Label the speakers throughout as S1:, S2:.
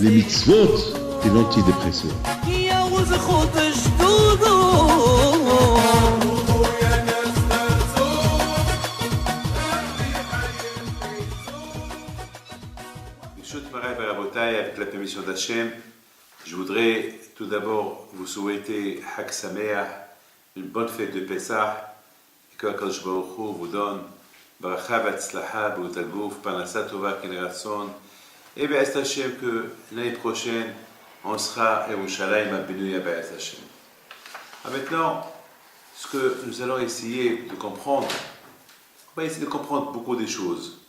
S1: les mitzvot et l'antidépresseur.
S2: Avec la permission d'Hachem, je voudrais tout d'abord vous souhaiter Hag Sameach, une bonne fête de Pessah, et que Akadosh Baruch Hu vous donne Baracha Vatzlacha, Be'ut Haguf, Parnassa Tova, Kenratson, et Be'ez Hachem que l'année prochaine, on sera à Yerushalayim, à Benouya Be'ez Hachem. Maintenant, ce que nous allons essayer de comprendre, on va essayer de comprendre beaucoup de choses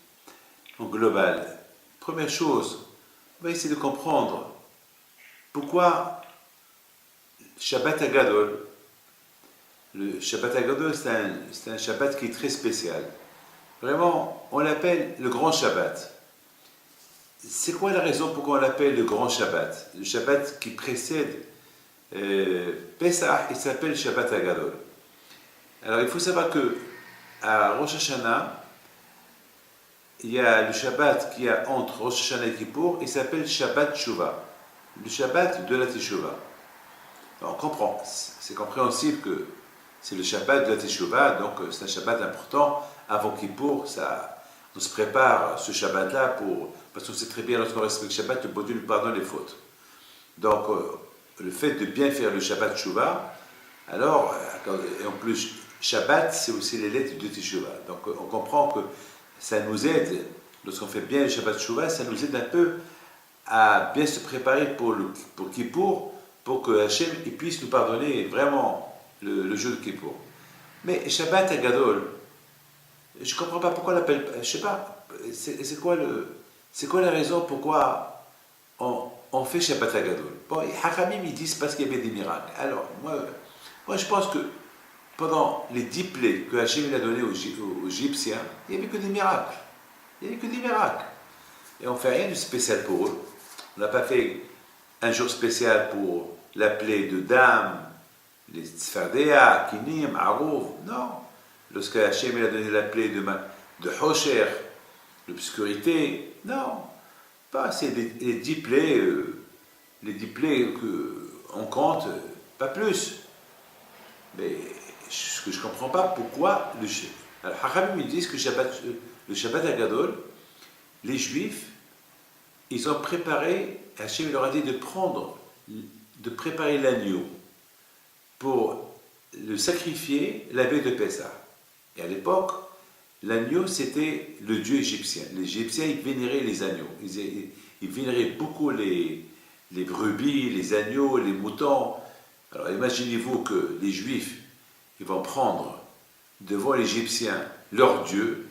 S2: en global. Première chose, on va essayer de comprendre pourquoi Shabbat Hagadol. Le Shabbat Hagadol, c'est un Shabbat qui est très spécial. Vraiment, on l'appelle le grand Shabbat. C'est quoi la raison pourquoi on l'appelle le grand Shabbat? Le Shabbat qui précède Pesach, il s'appelle Shabbat Hagadol. Alors, il faut savoir que à Rosh Hashanah, il y a le Shabbat qui est entre Rosh Hashanah et Kippour, il s'appelle Shabbat Teshuvah, le Shabbat de la Teshuvah. On comprend, c'est compréhensible que c'est le Shabbat de la Teshuvah, donc c'est un Shabbat important. Avant Kippour, on se prépare ce Shabbat-là parce qu'on sait très bien, lorsqu'on respecte le Shabbat, le bon Dieu nous pardonne les fautes. Donc, le fait de bien faire le Shabbat Teshuvah, alors, et en plus, Shabbat, c'est aussi les lettres de Teshuvah. Donc, on comprend que ça nous aide, lorsqu'on fait bien le Shabbat Teshuvah, ça nous aide un peu à bien se préparer pour Kippour, pour que Hachem puisse nous pardonner vraiment le jour de Kippour. Mais Shabbat Hagadol, je ne comprends pas pourquoi on l'appelle, je ne sais pas, c'est quoi la raison pourquoi on fait Shabbat Hagadol? Bon, les Hachamim, ils disent parce qu'il y avait des miracles. Alors, moi je pense que pendant les 10 plaies que Hachem a données aux Égyptiens, il n'y avait que des miracles. Il n'y avait que des miracles. Et on ne fait rien de spécial pour eux. On n'a pas fait un jour spécial pour la plaie de Dam, les Tzfardéa, Kinim, Arouf. Non. Lorsque Hachem a donné la plaie de Hosher, l'obscurité, non. C'est les 10 plaies, qu'on compte, pas plus. Mais ce que je ne comprends pas, pourquoi alors, Hachamim ils disent que le Shabbat Hagadol, les Juifs, ils ont préparé, Hachem leur a dit de préparer l'agneau pour le sacrifier la veille de Pessah. Et à l'époque, l'agneau c'était le dieu égyptien. Les Égyptiens, ils vénéraient les agneaux. Ils vénéraient beaucoup les brebis, les agneaux, les moutons. Alors imaginez-vous que les Juifs, ils vont prendre devant l'Égyptien leur Dieu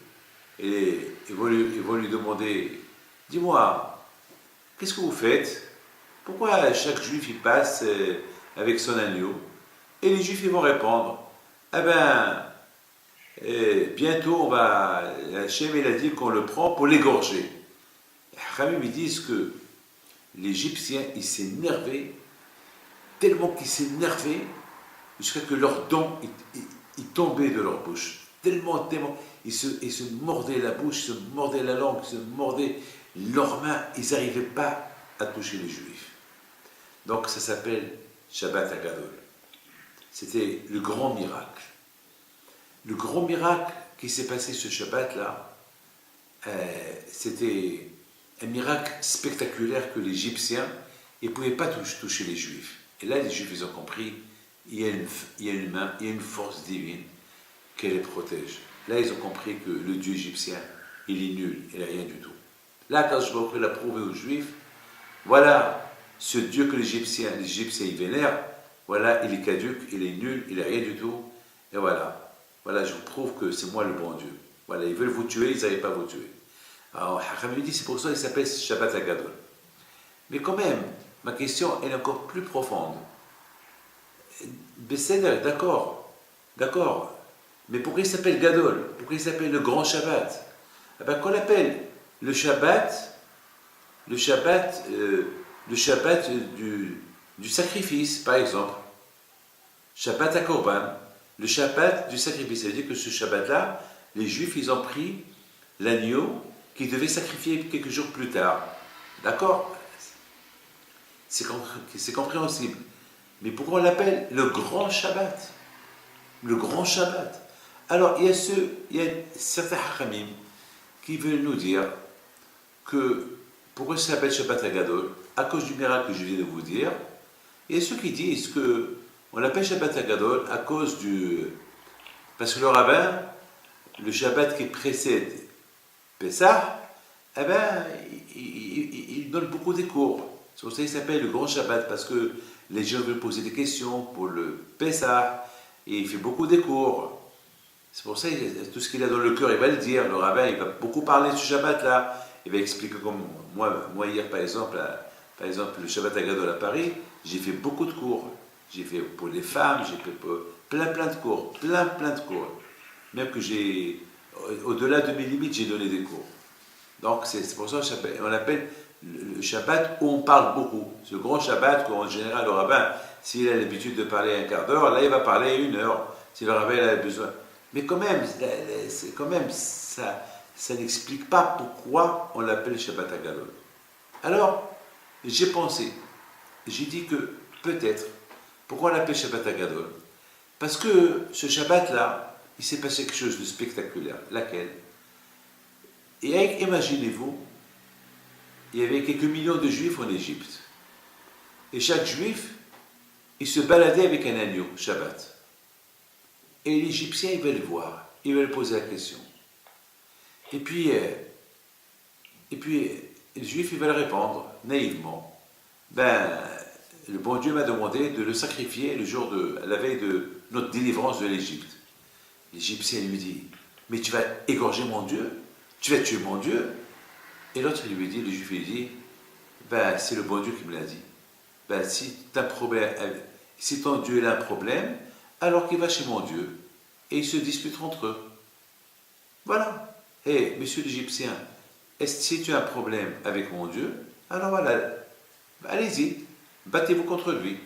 S2: et ils vont lui demander, dis-moi, qu'est-ce que vous faites? Pourquoi chaque Juif il passe avec son agneau? Et les Juifs ils vont répondre, bientôt Hachem il a dit qu'on le prend pour l'égorger. Les Hachamim ils disent que l'Égyptien il s'est énervé tellement qu'ils s'énervaient jusqu'à que leurs dents ils tombaient de leur bouche. Tellement, ils se mordaient la bouche, ils se mordaient la langue, ils se mordaient leurs mains, ils n'arrivaient pas à toucher les Juifs. Donc ça s'appelle Shabbat Hagadol. C'était le grand miracle. Le grand miracle qui s'est passé ce Shabbat-là, c'était un miracle spectaculaire que les Égyptiens ne pouvaient pas toucher les Juifs. Et là, les Juifs, ils ont compris, il y a une main, il y a une force divine qui les protège. Là, ils ont compris que le Dieu égyptien, il est nul, il n'est rien du tout. Là, quand je vais l'a prouvé aux Juifs, voilà, ce Dieu que les Égyptiens ils vénèrent, voilà, il est caduc, il est nul, il n'est rien du tout. Et voilà, je vous prouve que c'est moi le bon Dieu. Voilà, ils veulent vous tuer, ils n'arrivent pas à vous tuer. Alors, Hachamim dit, c'est pour ça qu'il s'appelle Shabbat Hagadol. Mais quand même, ma question est encore plus profonde. Besséder, d'accord, mais pourquoi il s'appelle Gadol? Pourquoi il s'appelle le grand Shabbat? Qu'on l'appelle le Shabbat du sacrifice, par exemple. Shabbat à Korban, le Shabbat du sacrifice. Ça veut dire que ce Shabbat-là, les Juifs, ils ont pris l'agneau qu'ils devaient sacrifier quelques jours plus tard. D'accord? c'est compréhensible. Mais pourquoi on l'appelle le grand Shabbat? Le grand Shabbat. Alors, il y a certains Hakamim qui veulent nous dire que pourquoi ça s'appelle Shabbat Hagadol? À cause du miracle que je viens de vous dire. Il y a ceux qui disent que on l'appelle Shabbat Hagadol à cause du... Parce que le rabbin, le Shabbat qui précède Pessah, eh ben, il donne beaucoup de cours. C'est pour ça qu'il s'appelle le grand Shabbat, parce que les gens veulent poser des questions pour le Pessah, et il fait beaucoup de cours. C'est pour ça que tout ce qu'il a dans le cœur, il va le dire. Le rabbin, il va beaucoup parler de ce Shabbat-là. Il va expliquer comme moi hier, par exemple, le Shabbat Hagadol à Paris, j'ai fait beaucoup de cours. J'ai fait pour les femmes, j'ai fait pour plein de cours, plein de cours. Même que au-delà de mes limites, j'ai donné des cours. Donc c'est pour ça qu'on appelle le Shabbat où on parle beaucoup. Ce grand Shabbat qu'en général le rabbin, s'il a l'habitude de parler un quart d'heure, là il va parler 1 heure, si le rabbin a besoin. Mais quand même, ça n'explique pas pourquoi on l'appelle Shabbat Hagadol. Alors, j'ai pensé, j'ai dit que peut-être, pourquoi on l'appelle Shabbat Hagadol? Parce que ce Shabbat-là, il s'est passé quelque chose de spectaculaire. Laquelle? Et imaginez-vous, il y avait quelques millions de juifs en Égypte. Et chaque juif, il se baladait avec un agneau, Shabbat. Et l'Égyptien, il va le voir, il va lui poser la question. Et puis le juif, il va le répondre, naïvement. Le bon Dieu m'a demandé de le sacrifier la veille de notre délivrance de l'Égypte. L'Égyptien lui dit, mais tu vas égorger mon Dieu? Tu vas tuer mon Dieu? Et l'autre lui dit, le juif lui dit, c'est le bon Dieu qui me l'a dit. Si ton Dieu a un problème, alors qu'il va chez mon Dieu, et ils se disputent entre eux. Voilà. Monsieur l'Égyptien, si tu as un problème avec mon Dieu, alors voilà, allez-y, battez-vous contre lui.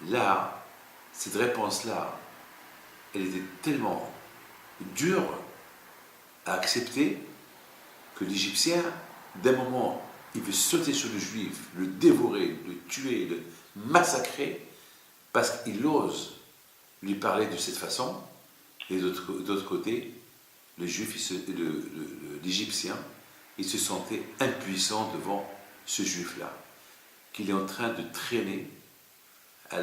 S2: Là, cette réponse-là, elle était tellement dure à accepter que l'Égyptien, d'un moment, il veut sauter sur le Juif, le dévorer, le tuer, le massacrer, parce qu'il ose lui parler de cette façon. Et d'autre côté, le Juif, l'Égyptien, il se sentait impuissant devant ce Juif-là, qu'il est en train de traîner à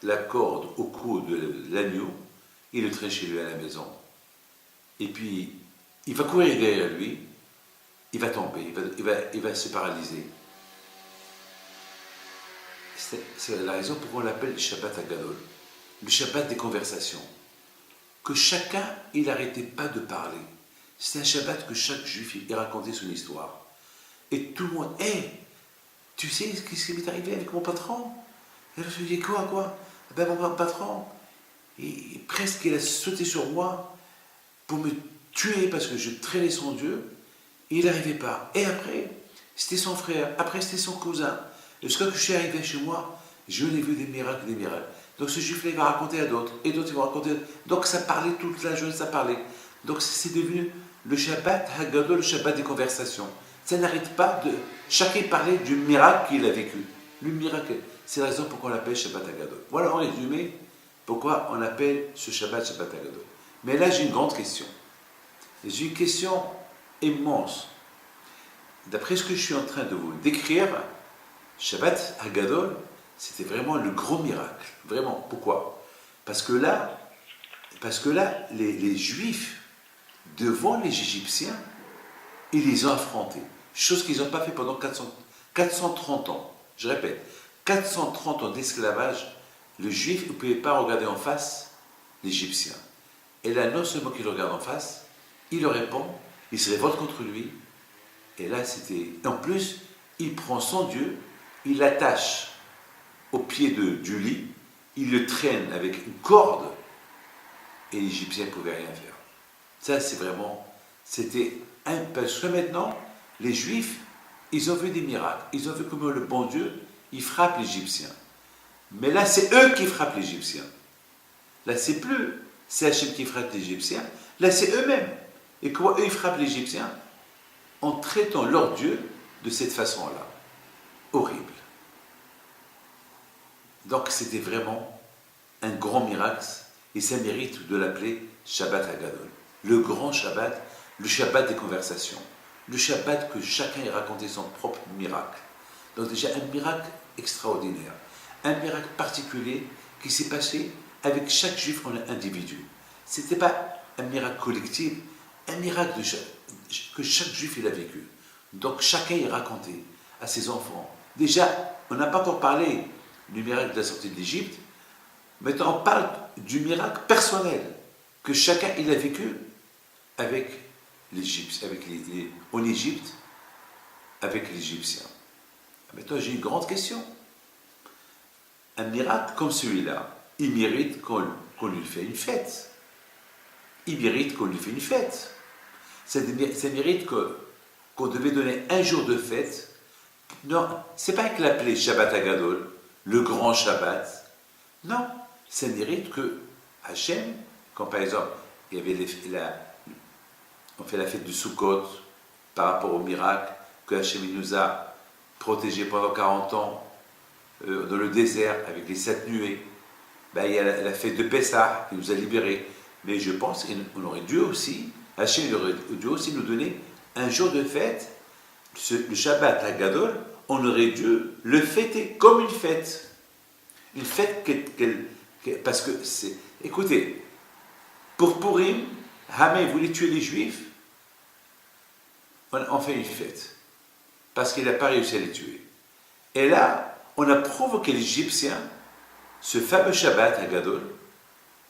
S2: la corde au cou de l'agneau, il le traîne chez lui à la maison. Et puis, il va courir derrière lui, il va tomber, il va se paralyser. C'est la raison pour laquelle on l'appelle le Shabbat Hagadol, le Shabbat des conversations. Que chacun, il n'arrêtait pas de parler. C'est un Shabbat que chaque juif, il racontait son histoire. Et tout le monde, tu sais ce qui m'est arrivé avec mon patron? Et je lui dis, quoi? Mon patron, presque il a sauté sur moi pour me tuer parce que je traînais son Dieu. Et il n'arrivait pas. Et après, c'était son frère. Après, c'était son cousin. Jusqu'à ce que je suis arrivé chez moi, je l'ai vu des miracles. Donc ce juif-là, il va raconter à d'autres. Et d'autres, ils vont raconter. Donc ça parlait toute la journée, ça parlait. Donc c'est devenu le Shabbat Hagadol, le Shabbat des conversations. Ça n'arrête pas de... Chacun parlait du miracle qu'il a vécu. Le miracle. C'est la raison pour qu'on l'appelle Shabbat Hagadol. Voilà en résumé pourquoi on appelle ce Shabbat Shabbat Hagadol. Mais là, j'ai une grande question. J'ai une question immense. D'après ce que je suis en train de vous décrire, Shabbat Hagadol, c'était vraiment le gros miracle. Vraiment. Pourquoi? Parce que là, les Juifs, devant les Égyptiens, ils les ont affrontés. Chose qu'ils n'ont pas fait pendant 430 ans. Je répète, 430 ans d'esclavage, le Juif ne pouvait pas regarder en face l'Égyptien. Et là, non seulement qu'il le regarde en face, il le répond, il se révolte contre lui. Et là, c'était... En plus, il prend son Dieu, il l'attache au pied du lit, il le traîne avec une corde, et l'Égyptien ne pouvait rien faire. Ça, c'est vraiment... C'était... Parce que maintenant, les Juifs, ils ont vu des miracles. Ils ont vu comment le bon Dieu, il frappe l'Égyptien. Mais là, c'est eux qui frappent l'Égyptien. Là, c'est plus c'est Hachem qui frappe l'Égyptien. Là, c'est eux-mêmes. Et comment eux, ils frappent l'Égyptien? En traitant leur Dieu de cette façon-là. Horrible. Donc c'était vraiment un grand miracle et ça mérite de l'appeler Shabbat Hagadol. Le grand Shabbat, le Shabbat des conversations, le Shabbat que chacun ait raconté son propre miracle. Donc déjà un miracle extraordinaire, un miracle particulier qui s'est passé avec chaque juif en individu. Ce n'était pas un miracle collectif, un miracle que chaque juif il a vécu. Donc chacun y raconté à ses enfants. Déjà, on n'a pas encore parlé du miracle de la sortie de l'Égypte. Maintenant, on parle du miracle personnel que chacun il a vécu avec l'Égypte, en Égypte, avec l'Égyptien. Maintenant, j'ai une grande question. Un miracle comme celui-là, il mérite qu'on lui fait une fête. Il mérite qu'on lui fait une fête. Ça mérite qu'on devait donner un jour de fête. Non, c'est pas qu'il l'appelait Shabbat Hagadol, le grand Shabbat. Non, ça mérite que Hachem, quand par exemple, il y avait on fait la fête de Sukkot par rapport au miracle que Hachem nous a protégés pendant 40 ans dans le désert avec les 7 nuées. Ben, il y a la fête de Pessah qui nous a libérés. Mais je pense qu'on aurait dû aussi, Hachem aurait dû aussi nous donner un jour de fête, le Shabbat Hagadol, on aurait dû le fêter comme une fête. Une fête parce que c'est... Écoutez, pour Purim, Hamé voulait tuer les Juifs, on fait une fête. Parce qu'il n'a pas réussi à les tuer. Et là, on a provoqué les Égyptiens, ce fameux Shabbat Hagadol,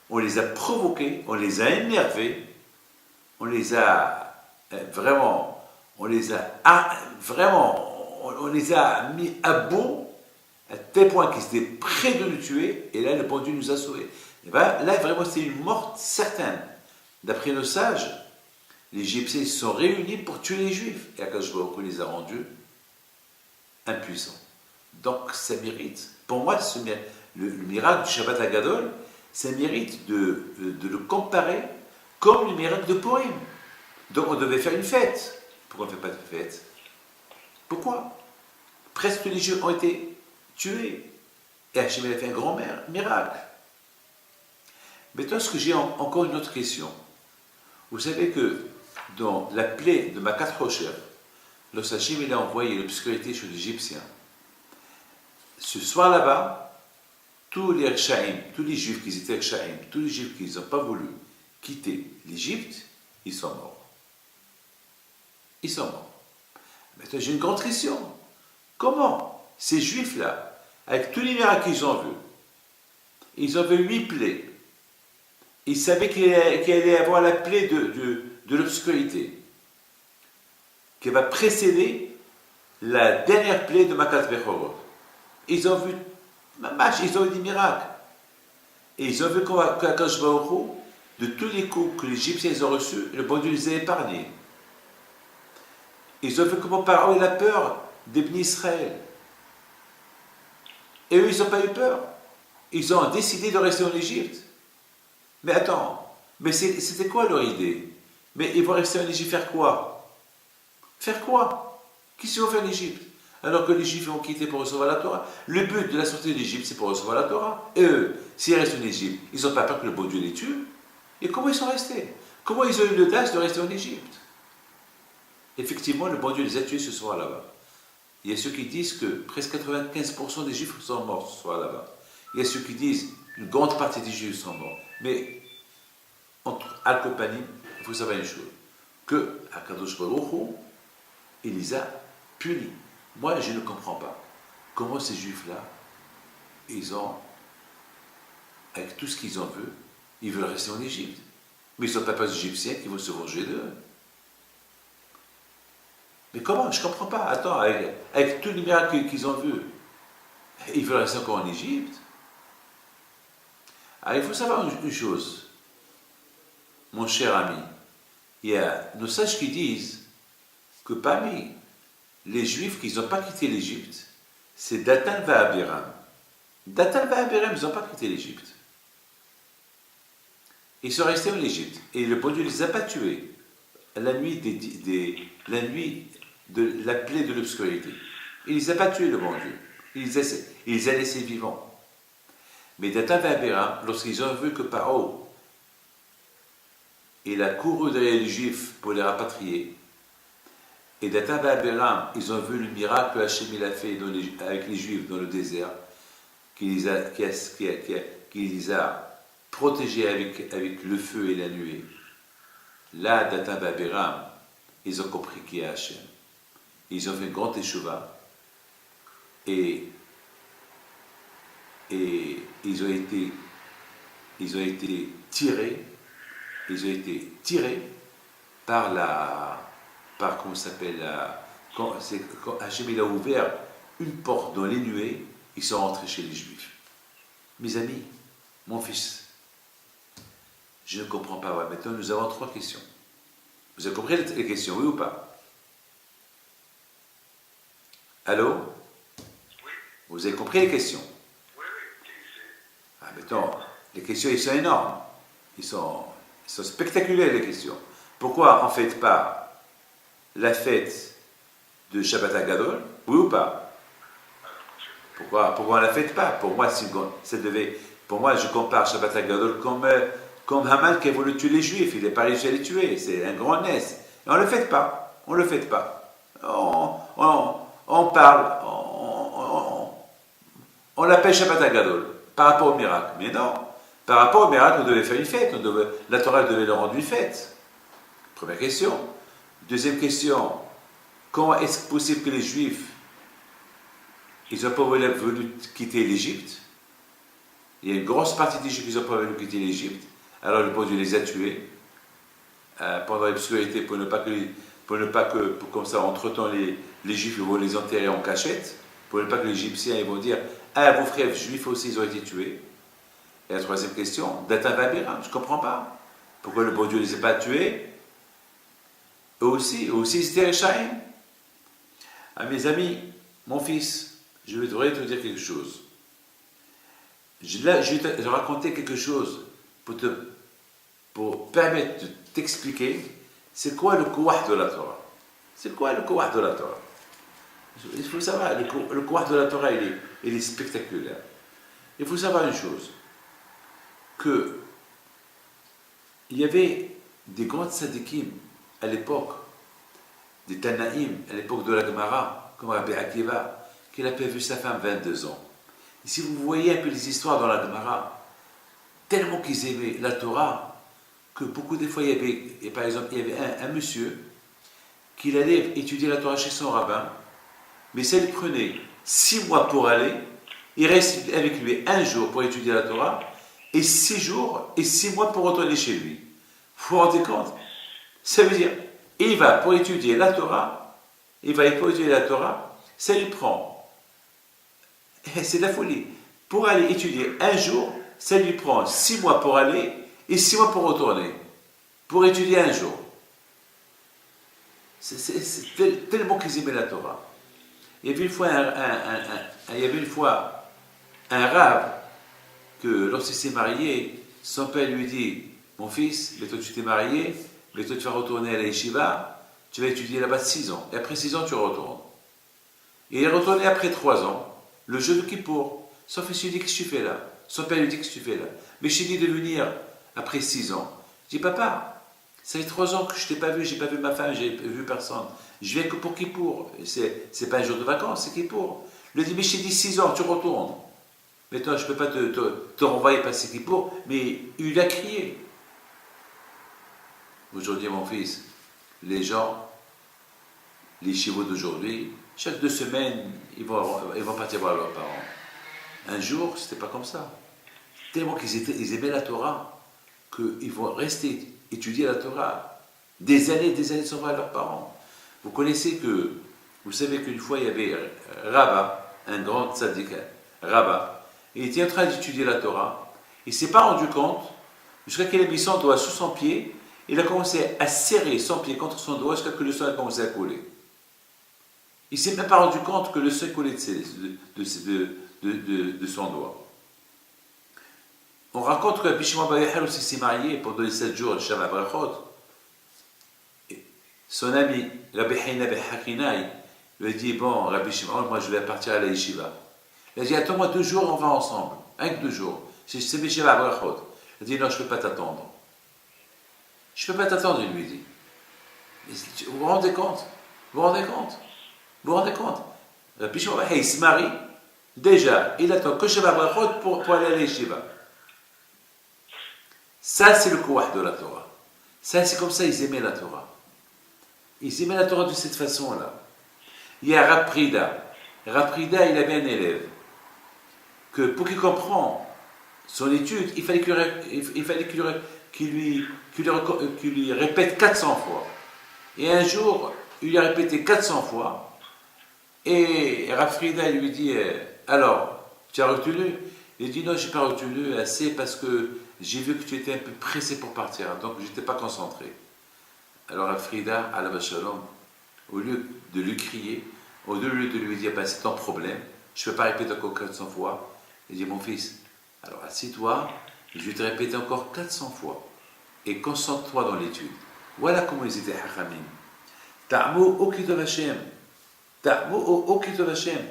S2: on les a provoqués, on les a énervés, on les a mis à bout, à tel point qu'ils étaient prêts de nous tuer, et là, le bon Dieu nous a sauvés. Et bien, là, vraiment, c'est une mort certaine. D'après nos sages, les Égyptiens se sont réunis pour tuer les Juifs, et Akadosh Baruch Hu les a rendus impuissants. Donc, ça mérite, pour moi, le miracle du Shabbat Hagadol, ça mérite de le comparer comme le miracle de Purim. Donc on devait faire une fête. Pourquoi on ne fait pas de fête? Pourquoi? Presque tous les Juifs ont été tués. Et Hachem a fait un grand miracle. Maintenant, ce que j'ai encore une autre question. Vous savez que dans la plaie de Makat Rocher, lorsque Hachem a envoyé l'obscurité chez l'Égyptien, ce soir là-bas, tous les Rechaïm, tous les Juifs qui étaient Rechaïm, tous les Juifs qui n'ont pas voulu quitter l'Égypte, ils sont morts. Ils sont morts. Maintenant, j'ai une grande question. Comment ces Juifs-là, avec tous les miracles qu'ils ont vus, ils ont vu 8 plaies, ils savaient qu'il allait avoir la plaie de l'obscurité, qui va précéder la dernière plaie de Makat Bechorot. Ils ont vu ils ont eu des miracles. Et ils ont vu qu'Akadosh Baruch Hu, de tous les coups que les Égyptiens ont reçus, le bon Dieu les a épargnés. Ils ont vu comment Pharaon il a peur des bénis Israël. Et eux, ils n'ont pas eu peur. Ils ont décidé de rester en Égypte. Mais attends, mais c'était quoi leur idée? Mais ils vont rester en Égypte faire quoi? Faire quoi? Qu'est-ce qu'ils vont faire en Égypte? Alors que les Juifs ont quitté pour recevoir la Torah. Le but de la sortie d'Égypte, c'est pour recevoir la Torah. Et eux, s'ils restent en Égypte, ils n'ont pas peur que le bon Dieu les tue. Et comment ils sont restés? Comment ils ont eu l'audace de rester en Égypte? Effectivement, le bon Dieu les a tués ce soir là-bas. Il y a ceux qui disent que presque 95% des Juifs sont morts ce soir là-bas. Il y a ceux qui disent qu'une grande partie des Juifs sont morts. Mais, entre Al-Kopanim, il faut savoir une chose, que Akadosh Baruch Hu, il les a punis. Moi, je ne comprends pas comment ces Juifs-là, ils ont, avec tout ce qu'ils ont vu, ils veulent rester en Égypte. Mais ils ne sont pas les Égyptiens qui vont se venger d'eux. Mais comment? Je ne comprends pas. Attends, avec tous les miracles qu'ils ont vus, ils veulent rester encore en Égypte. Alors, il faut savoir une chose, mon cher ami. Il y a nos sages qui disent que parmi les Juifs qui n'ont pas quitté l'Égypte, c'est Datan va Abiram. Datan va Abiram, ils n'ont pas quitté l'Égypte. Ils sont restés en Égypte. Et le bon Dieu ne les a pas tués la nuit, la nuit de la plaie de l'obscurité. Il ne les a pas tués, le bon Dieu. Il les a laissés vivants. Mais Datan et Abiram, lorsqu'ils ont vu que Paro, il a couru derrière les Juifs pour les rapatrier, et Datan et Abiram, ils ont vu le miracle que Hachem il a fait avec les Juifs dans le désert, qui les a protégés avec le feu et la nuée. Là, Datan et Abiram, ils ont compris qui est Hachem. Ils ont fait une grande teshuva et ils ont été tirés par comment ça s'appelle, quand Hachem il a ouvert une porte dans les nuées, ils sont rentrés chez les Juifs. Mes amis, mon fils, je ne comprends pas. Ouais, maintenant, nous avons 3 questions. Vous avez compris les questions, oui ou pas? Allô?
S3: Oui.
S2: Vous avez compris les questions?
S3: Oui.
S2: Ah, maintenant, les questions, ils sont énormes. Ils sont spectaculaires, les questions. Pourquoi on ne fête pas la fête de Shabbat HaGadol? Oui ou pas? Pourquoi on ne la fête pas? Pour moi, je compare Shabbat HaGadol comme Haman qui a voulu tuer les Juifs. Il n'est pas réussi à les tuer. C'est un grand nez. Et on ne le fête pas. On ne le fête pas. On parle, on l'appelle Shabbat HaGadol par rapport au miracle. Mais non, par rapport au miracle, on devait faire une fête. La Torah devait le rendre une fête. Première question. Deuxième question, comment est-ce possible que les Juifs, ils n'ont pas voulu quitter l'Égypte? Il y a une grosse partie des Juifs qui n'ont pas voulu quitter l'Égypte. Alors le bon Dieu les a tués pendant l'obscurité pour ne pas que comme ça, entre-temps, les Juifs vont les enterrer en cachette, pour ne pas que les Égyptiens ils vont dire « Ah, vos frères juifs aussi, ils ont été tués. » Et la troisième question, Datan et Abiram, je ne comprends pas. Pourquoi le bon Dieu ne les a pas tués? Eux aussi, ils étaient Réchaïm. Ah, mes amis, mon fils, je voudrais te dire quelque chose. Je vais te raconter quelque chose pour permettre de t'expliquer c'est quoi le kouah de la Torah. C'est quoi le kouah de la Torah? Il faut savoir, le kouah de la Torah, il est spectaculaire. Il faut savoir une chose, que il y avait des grands tzadikim à l'époque, des Tanaïm, à l'époque de la Gemara, comme Rabbi Akiva, qui n'a pas vu sa femme 22 ans. Et si vous voyez un peu les histoires dans la Gemara, tellement qu'ils aimaient la Torah, que beaucoup des fois, par exemple, il y avait un monsieur qui allait étudier la Torah chez son rabbin, mais ça lui prenait 6 mois pour aller, il reste avec lui 1 jour pour étudier la Torah, et 6 jours et 6 mois pour retourner chez lui. Vous vous rendez compte? Ça veut dire, il va pour étudier la Torah, ça lui prend, c'est de la folie, pour aller étudier 1 jour, ça lui prend 6 mois pour aller, et 6 mois pour retourner, pour étudier 1 jour. C'est tellement qu'ils aimaient la Torah. Il y avait une fois un rave que lorsqu'il s'est marié, son père lui dit « Mon fils, mais toi tu t'es marié, mais toi tu vas retourner à la yeshiva, tu vas étudier là-bas 6 ans, et après 6 ans tu retournes. » Et il est retourné après 3 ans, le jeu de Kippour. Son fils lui dit « Qu'est-ce que tu fais là ?» Son père lui dit « Qu'est-ce que tu fais là ?» Mais je t'ai dit de venir après 6 ans. Je dis « Papa, ça fait 3 ans que je ne t'ai pas vu, j'ai pas vu ma femme, j'ai vu personne. Je viens que pour Kippour. C'est pas un jour de vacances, c'est Kippour. » Il lui dit « Mais je t'ai dit 6 ans, tu retournes. Maintenant, je ne peux pas te renvoyer passer Kippour. » Mais il a crié. Aujourd'hui, mon fils, les gens, les chevaux d'aujourd'hui, chaque 2 semaines, ils vont partir voir leurs parents. Un jour, c'était pas comme ça. Tellement qu'ils aimaient la Torah, qu'ils vont rester étudier la Torah des années sans voir leurs parents. Vous savez qu'une fois, il y avait Rabba, un grand tzaddik, Rabba, il était en train d'étudier la Torah, il ne s'est pas rendu compte, jusqu'à qu'il ait mis son doigt sous son pied, il a commencé à serrer son pied contre son doigt jusqu'à ce que le sang a commencé à couler. Il ne s'est même pas rendu compte que le sang coulait de son doigt. On raconte que Rabbi Shimon bar Yochai aussi s'est marié pendant les 7 jours de Shabbat Brachot. Son ami, Rabbi Haina ben Hakinai, lui a dit « Bon, Rabbi Shimon, moi je vais partir à la yeshiva. » Il a dit « Attends-moi 2 jours, on va ensemble. Avec 2 jours. C'est Michel Abrachot. Il dit non, je ne peux pas t'attendre. Je ne peux pas t'attendre, il lui dit. Vous vous rendez compte? Vous vous rendez compte? Vous vous rendez compte? Rabbi Shimon il se marie, déjà, il attend que Shabbat Brachot pour aller à l'Yeshiva. Ça, c'est le kouach de la Torah. Ça, c'est comme ça, ils aimaient la Torah. Ils aimaient la Torah de cette façon-là. Il y a Rav Prida. Rav Prida, il avait un élève que pour qu'il comprenne son étude, il fallait qu'il lui répète 400 fois. Et un jour, il lui a répété 400 fois. Et Rav Prida lui dit alors, tu as retenu? Il dit non, je n'ai pas retenu assez parce que j'ai vu que tu étais un peu pressé pour partir, donc je n'étais pas concentré. Alors Rav Prida, alav shalom, au lieu de lui crier, au lieu de lui dire ben, c'est ton problème, je ne peux pas répéter encore 400 fois, il dit mon fils, alors assis-toi, je vais te répéter encore 400 fois et concentre-toi dans l'étude. Voilà comment ils étaient hachamim. Ta'mu okidov Hashem. Ta'mu okidov Hashem.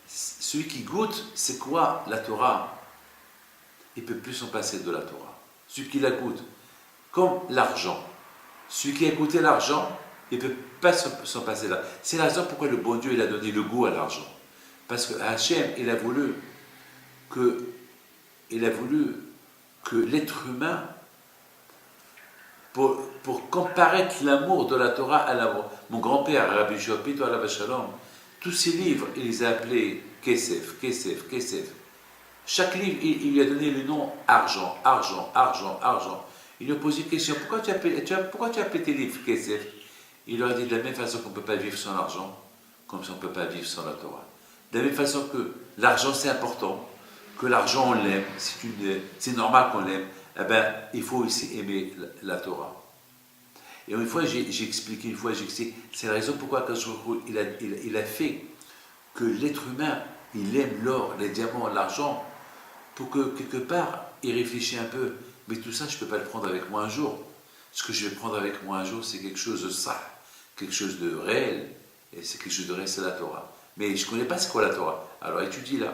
S2: Celui qui goûte, c'est quoi la Torah? Il ne peut plus s'en passer de la Torah. Celui qui la goûte, comme l'argent. Celui qui a goûté l'argent, il ne peut pas s'en passer là. C'est la raison pourquoi le bon Dieu il a donné le goût à l'argent. Parce que Hachem, il a voulu que l'être humain, pour comparer l'amour de la Torah à l'amour. Mon grand-père, Rabbi Shopito alav shalom, tous ses livres, il les a appelés Kesef, Kesef, Kesef. Chaque livre, il lui a donné le nom argent, argent, argent, argent. Il lui a posé une question, pourquoi tu as appelé tes livres Kesef? Il leur a dit de la même façon qu'on ne peut pas vivre sans l'argent, comme ça on ne peut pas vivre sans la Torah. De la même façon que l'argent c'est important, que l'argent on l'aime, c'est normal qu'on l'aime, eh ben, il faut aussi aimer la Torah. Et une fois j'ai expliqué, c'est la raison pourquoi il a fait que l'être humain, il aime l'or, les diamants, l'argent, pour que quelque part, il réfléchisse un peu, mais tout ça je ne peux pas le prendre avec moi un jour. Ce que je vais prendre avec moi un jour, c'est quelque chose de ça, quelque chose de réel, et c'est quelque chose de réel, c'est la Torah. Mais je ne connais pas c'est quoi la Torah, alors étudie-la.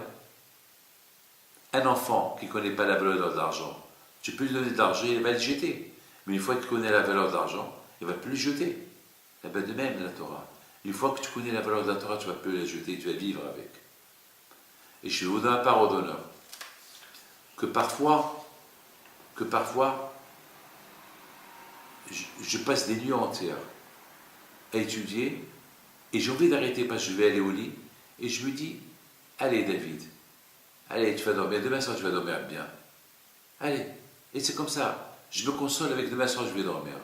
S2: Un enfant qui ne connaît pas la valeur de l'argent, tu peux lui donner de l'argent, il va le jeter. Mais une fois qu'il connaît la valeur de l'argent, il ne va plus le jeter. Et bien de même la Torah. Une fois que tu connais la valeur de la Torah, tu ne vas plus la jeter, tu vas vivre avec. Et je vous donne un parole d'honneur. Que parfois, je passe des nuits entières à étudier, et j'ai envie d'arrêter parce que je vais aller au lit, et je me dis, allez David, allez, tu vas dormir, demain soir tu vas dormir bien. Allez, et c'est comme ça, je me console avec demain soir je vais dormir.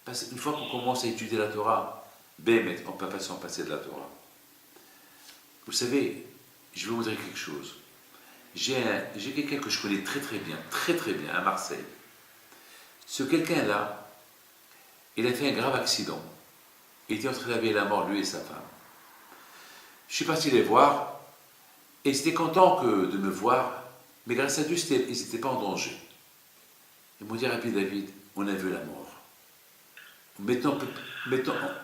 S2: Parce qu'une fois qu'on commence à étudier la Torah, on ne peut pas s'en passer de la Torah. Vous savez, je vais vous dire quelque chose. J'ai quelqu'un que je connais très très bien, à Marseille. Ce quelqu'un-là, il a fait un grave accident. Il était en train d'aller à la mort, lui et sa femme. Je suis parti les voir, et ils étaient contents de me voir, mais grâce à Dieu, ils n'étaient pas en danger. Ils m'ont dit, Rabbi David, on a vu la mort. Mettons,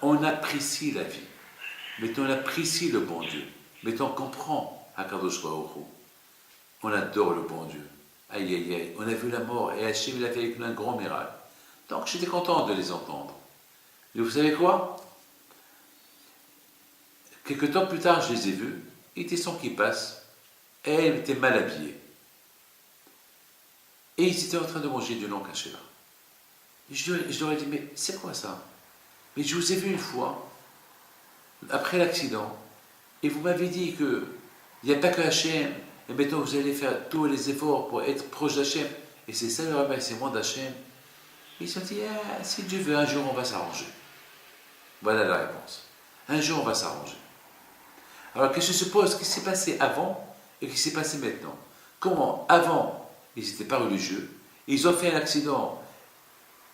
S2: on apprécie la vie. Mettons, on apprécie le bon Dieu. Mettons, on comprend Akadosh Baruch Hu. On adore le bon Dieu. Aïe, aïe, aïe. On a vu la mort et Hachem, il a fait avec nous un grand miracle. Donc, j'étais content de les entendre. Mais vous savez quoi? Quelque temps plus tard, je les ai vus. Il était sans qu'ils passent. Et elle était mal habillée. Et ils étaient en train de manger du long caché là. Je leur ai dit, mais c'est quoi ça? Mais je vous ai vu une fois, après l'accident, et vous m'avez dit qu'il n'y a pas que Hachem, et maintenant vous allez faire tous les efforts pour être proche d'Hachem. Et c'est ça le remerciement d'Hachem. Ils se sont dit, ah, si Dieu veut, un jour on va s'arranger. Voilà la réponse. Un jour on va s'arranger. Alors qu'est-ce que se pose? Qu'est-ce qui s'est passé avant et qu'est-ce qui s'est passé maintenant? Comment avant, ils n'étaient pas religieux, ils ont fait un accident.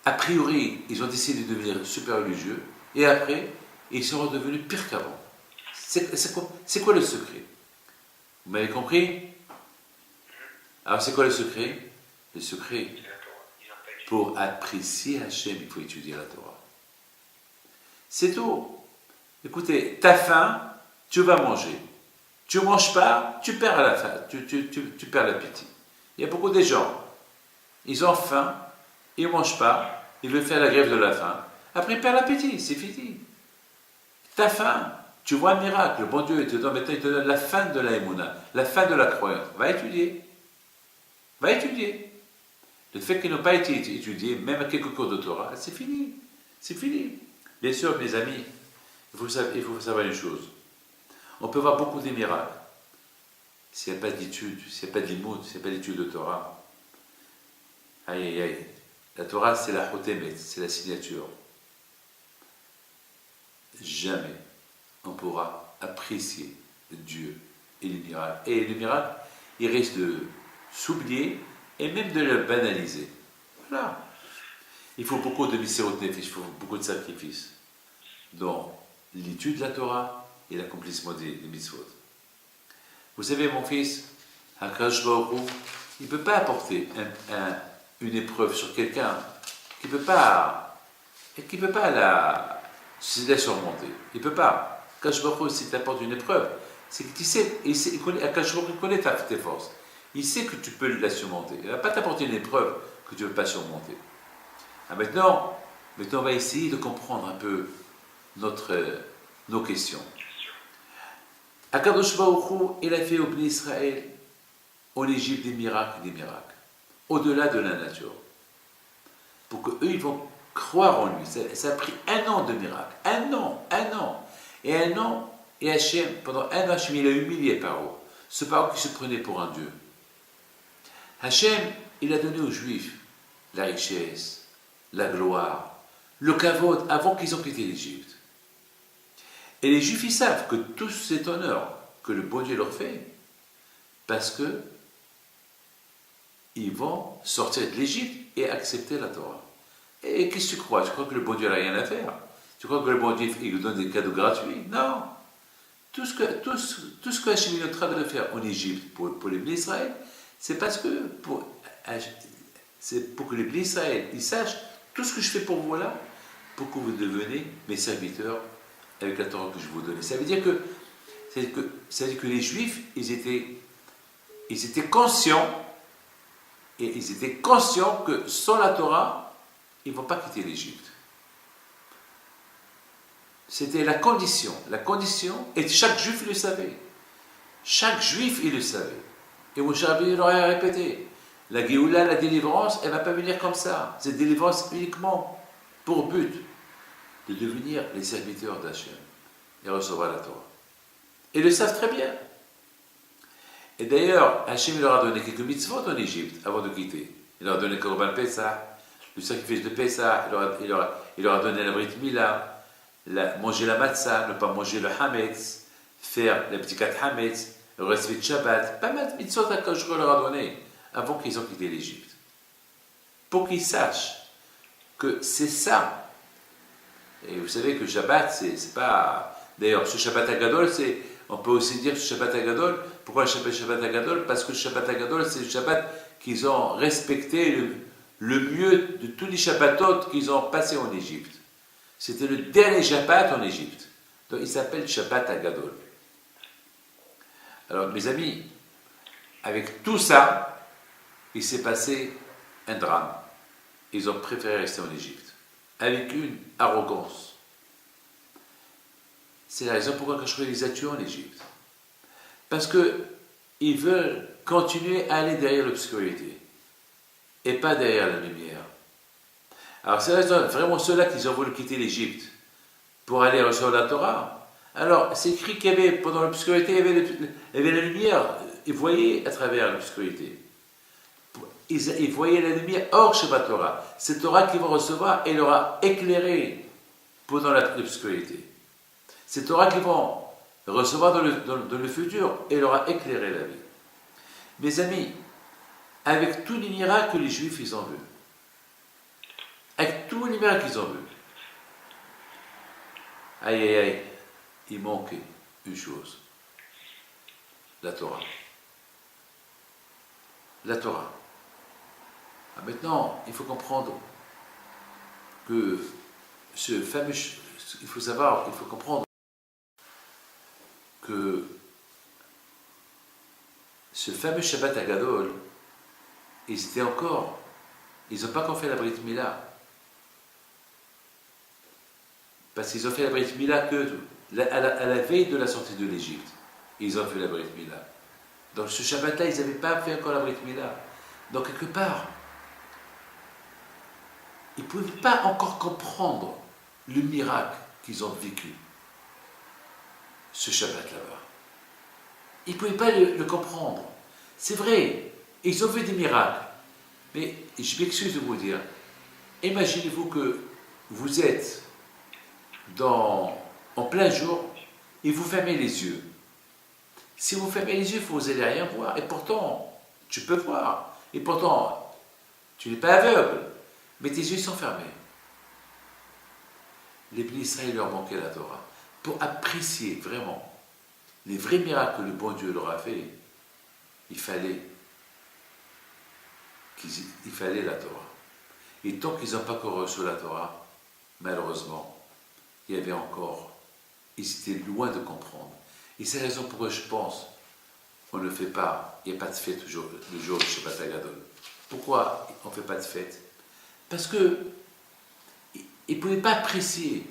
S2: A priori, ils ont décidé de devenir super religieux, et après, ils seront devenus pires qu'avant. C'est quoi le secret? Vous m'avez compris? Alors, c'est quoi le secret? Le secret, pour apprécier Hachem, il faut étudier la Torah. C'est tout. Écoutez, t'as faim, tu vas manger. Tu ne manges pas, tu perds à la faim, tu perds l'appétit. Il y a beaucoup de gens, ils ont faim, ils ne mangent pas, ils veulent faire la grève de la faim. Après, ils perdent l'appétit, c'est fini. T'as faim, tu vois un miracle, le bon Dieu, maintenant, il te donne la fin de la émouna, la fin de la croyance. Va étudier. Va étudier. Le fait qu'ils n'ont pas été étudiés, même à quelques cours de Torah, c'est fini. C'est fini. Bien sûr, mes amis, il faut savoir une chose. On peut voir beaucoup de miracles. S'il n'y a pas d'études, s'il n'y a pas de limoud, s'il n'y a pas d'études de Torah, aïe aïe aïe. La Torah, c'est la chotemet, c'est la signature. Jamais on pourra apprécier Dieu et les miracles. Et les miracles, ils risquent de s'oublier et même de le banaliser. Voilà. Il faut beaucoup de misérot nefesh, il faut beaucoup de sacrifices dans l'étude de la Torah et l'accomplissement des mitzvot. Vous savez, mon fils, HaKadosh Baruch Hu, il ne peut pas apporter une épreuve sur quelqu'un qui ne peut pas la surmonter. Il ne peut pas. HaKadosh Baruch Hu, si tu apportes une épreuve, c'est que tu sais, HaKadosh Baruch Hu connaît tes forces. Il sait que tu peux la surmonter. Il ne va pas t'apporter une épreuve que tu ne veux pas surmonter. Ah, maintenant, on va essayer de comprendre un peu nos questions. HaKadosh Baruch Hu, il a fait au Bnei Israël, en Égypte, des miracles, au-delà de la nature. Pour qu'eux, ils vont croire en lui. Ça a pris 1 an de miracle. 1 an. Et Hachem, pendant 1 an, Hachem, il a humilié Paro. Ce Paro qui se prenait pour un Dieu. Hachem, il a donné aux Juifs la richesse, la gloire, le kavod, avant qu'ils ont quitté l'Égypte. Et les Juifs, ils savent que tout cet honneur que le bon Dieu leur fait, parce que ils vont sortir de l'Égypte et accepter la Torah. Et qu'est-ce que tu crois? Tu crois que le bon Dieu n'a rien à faire? Tu crois que le bon Dieu, il nous donne des cadeaux gratuits? Non. Tout ce que Hachem est en train de faire en Égypte pour les Bnei Israël, c'est parce que c'est pour que les Bnei Israël ils sachent tout ce que je fais pour vous là, pour que vous deveniez mes serviteurs avec la Torah que je vous donne. Ça veut dire que les Juifs, ils étaient conscients, et ils étaient conscients que sans la Torah, ils ne vont pas quitter l'Égypte. C'était la condition. Et chaque Juif le savait. Chaque Juif, il le savait. Et Moshe Rabbeinu leur a répété, la Géoula, la délivrance, elle ne va pas venir comme ça. Cette délivrance uniquement pour but de devenir les serviteurs d'Hachem et recevoir la Torah. Et ils le savent très bien. Et d'ailleurs, Hachem leur a donné quelques mitzvot en Égypte avant de quitter. Il leur a donné le Korban Pessah, le sacrifice de Pessah, il leur a donné la Brit Mila, manger la matzah, ne pas manger le Hametz, faire la Bdikat Hametz, le respect de Shabbat, pas mal de mitzvot que je leur a donné avant qu'ils ont quitté l'Égypte. Pour qu'ils sachent que c'est ça. Et vous savez que Shabbat, c'est pas. D'ailleurs, ce Shabbat Agadol, on peut aussi dire ce Shabbat Agadol. Pourquoi le Shabbat Agadol? Parce que le Shabbat Agadol, c'est le Shabbat qu'ils ont respecté le mieux de tous les Shabbatot qu'ils ont passés en Égypte. C'était le dernier Shabbat en Égypte. Donc il s'appelle Shabbat Agadol. Alors, mes amis, avec tout ça, il s'est passé un drame. Ils ont préféré rester en Égypte, avec une arrogance. C'est la raison pourquoi je les a tués en Égypte. Parce qu'ils veulent continuer à aller derrière l'obscurité, et pas derrière la lumière. Alors, c'est vraiment ceux-là qui ont voulu quitter l'Égypte pour aller recevoir la Torah. Alors, c'est écrit qu'il y avait, pendant l'obscurité, il y avait la lumière. Ils voyaient à travers l'obscurité. Ils voyaient la lumière hors Shabbat Torah. Cette Torah qu'ils vont recevoir, elle leur a éclairé pendant l'obscurité. Cette Torah qu'ils vont recevoir dans le futur, elle leur a éclairé la vie. Mes amis, avec tous les miracles que les Juifs ils ont vus, avec tous les miracles qu'ils ont vus, aïe aïe aïe, il manquait une chose, la Torah. La Torah. Maintenant, il faut comprendre que il faut comprendre que ce fameux Shabbat Agadol, ils étaient encore, ils n'ont pas encore fait la Brit Mila. Parce qu'ils ont fait la Brit Mila à la veille de la sortie de l'Égypte. Ils ont fait la Brit Mila. Donc ce Shabbat-là, ils n'avaient pas fait encore la Brit Mila. Donc quelque part, ils ne pouvaient pas encore comprendre le miracle qu'ils ont vécu, ce Shabbat là-bas. Ils ne pouvaient pas le comprendre. C'est vrai, ils ont vu des miracles. Mais je m'excuse de vous dire, imaginez-vous que vous êtes en plein jour et vous fermez les yeux. Si vous fermez les yeux, vous n'allez rien voir. Et pourtant, tu peux voir. Et pourtant, tu n'es pas aveugle. Mais tes yeux sont fermés. Les Bnei Israël leur manquait la Torah. Pour apprécier vraiment les vrais miracles que le bon Dieu leur a fait, il fallait la Torah. Et tant qu'ils n'ont pas encore reçu la Torah, malheureusement, il y avait encore, ils étaient loin de comprendre. Et c'est la raison pour laquelle je pense qu'on ne fait pas, il n'y a pas de fête le jour du Shabbat Hagadol. Pourquoi on ne fait pas de fête? Parce que ils ne pouvaient pas apprécier.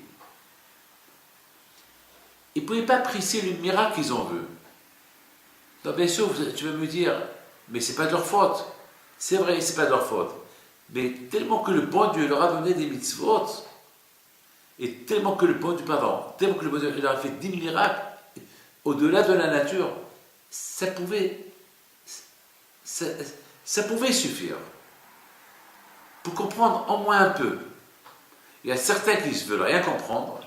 S2: Ils ne pouvaient pas apprécier le miracle qu'ils ont vu. Donc bien sûr, tu vas me dire, mais ce n'est pas de leur faute. C'est vrai, ce n'est pas de leur faute. Mais tellement que le bon Dieu leur a donné des mitzvot, et tellement que le bon Dieu, leur a fait 10 miracles, au-delà de la nature, ça pouvait suffire pour comprendre au moins un peu. Il y a certains qui ne veulent rien comprendre.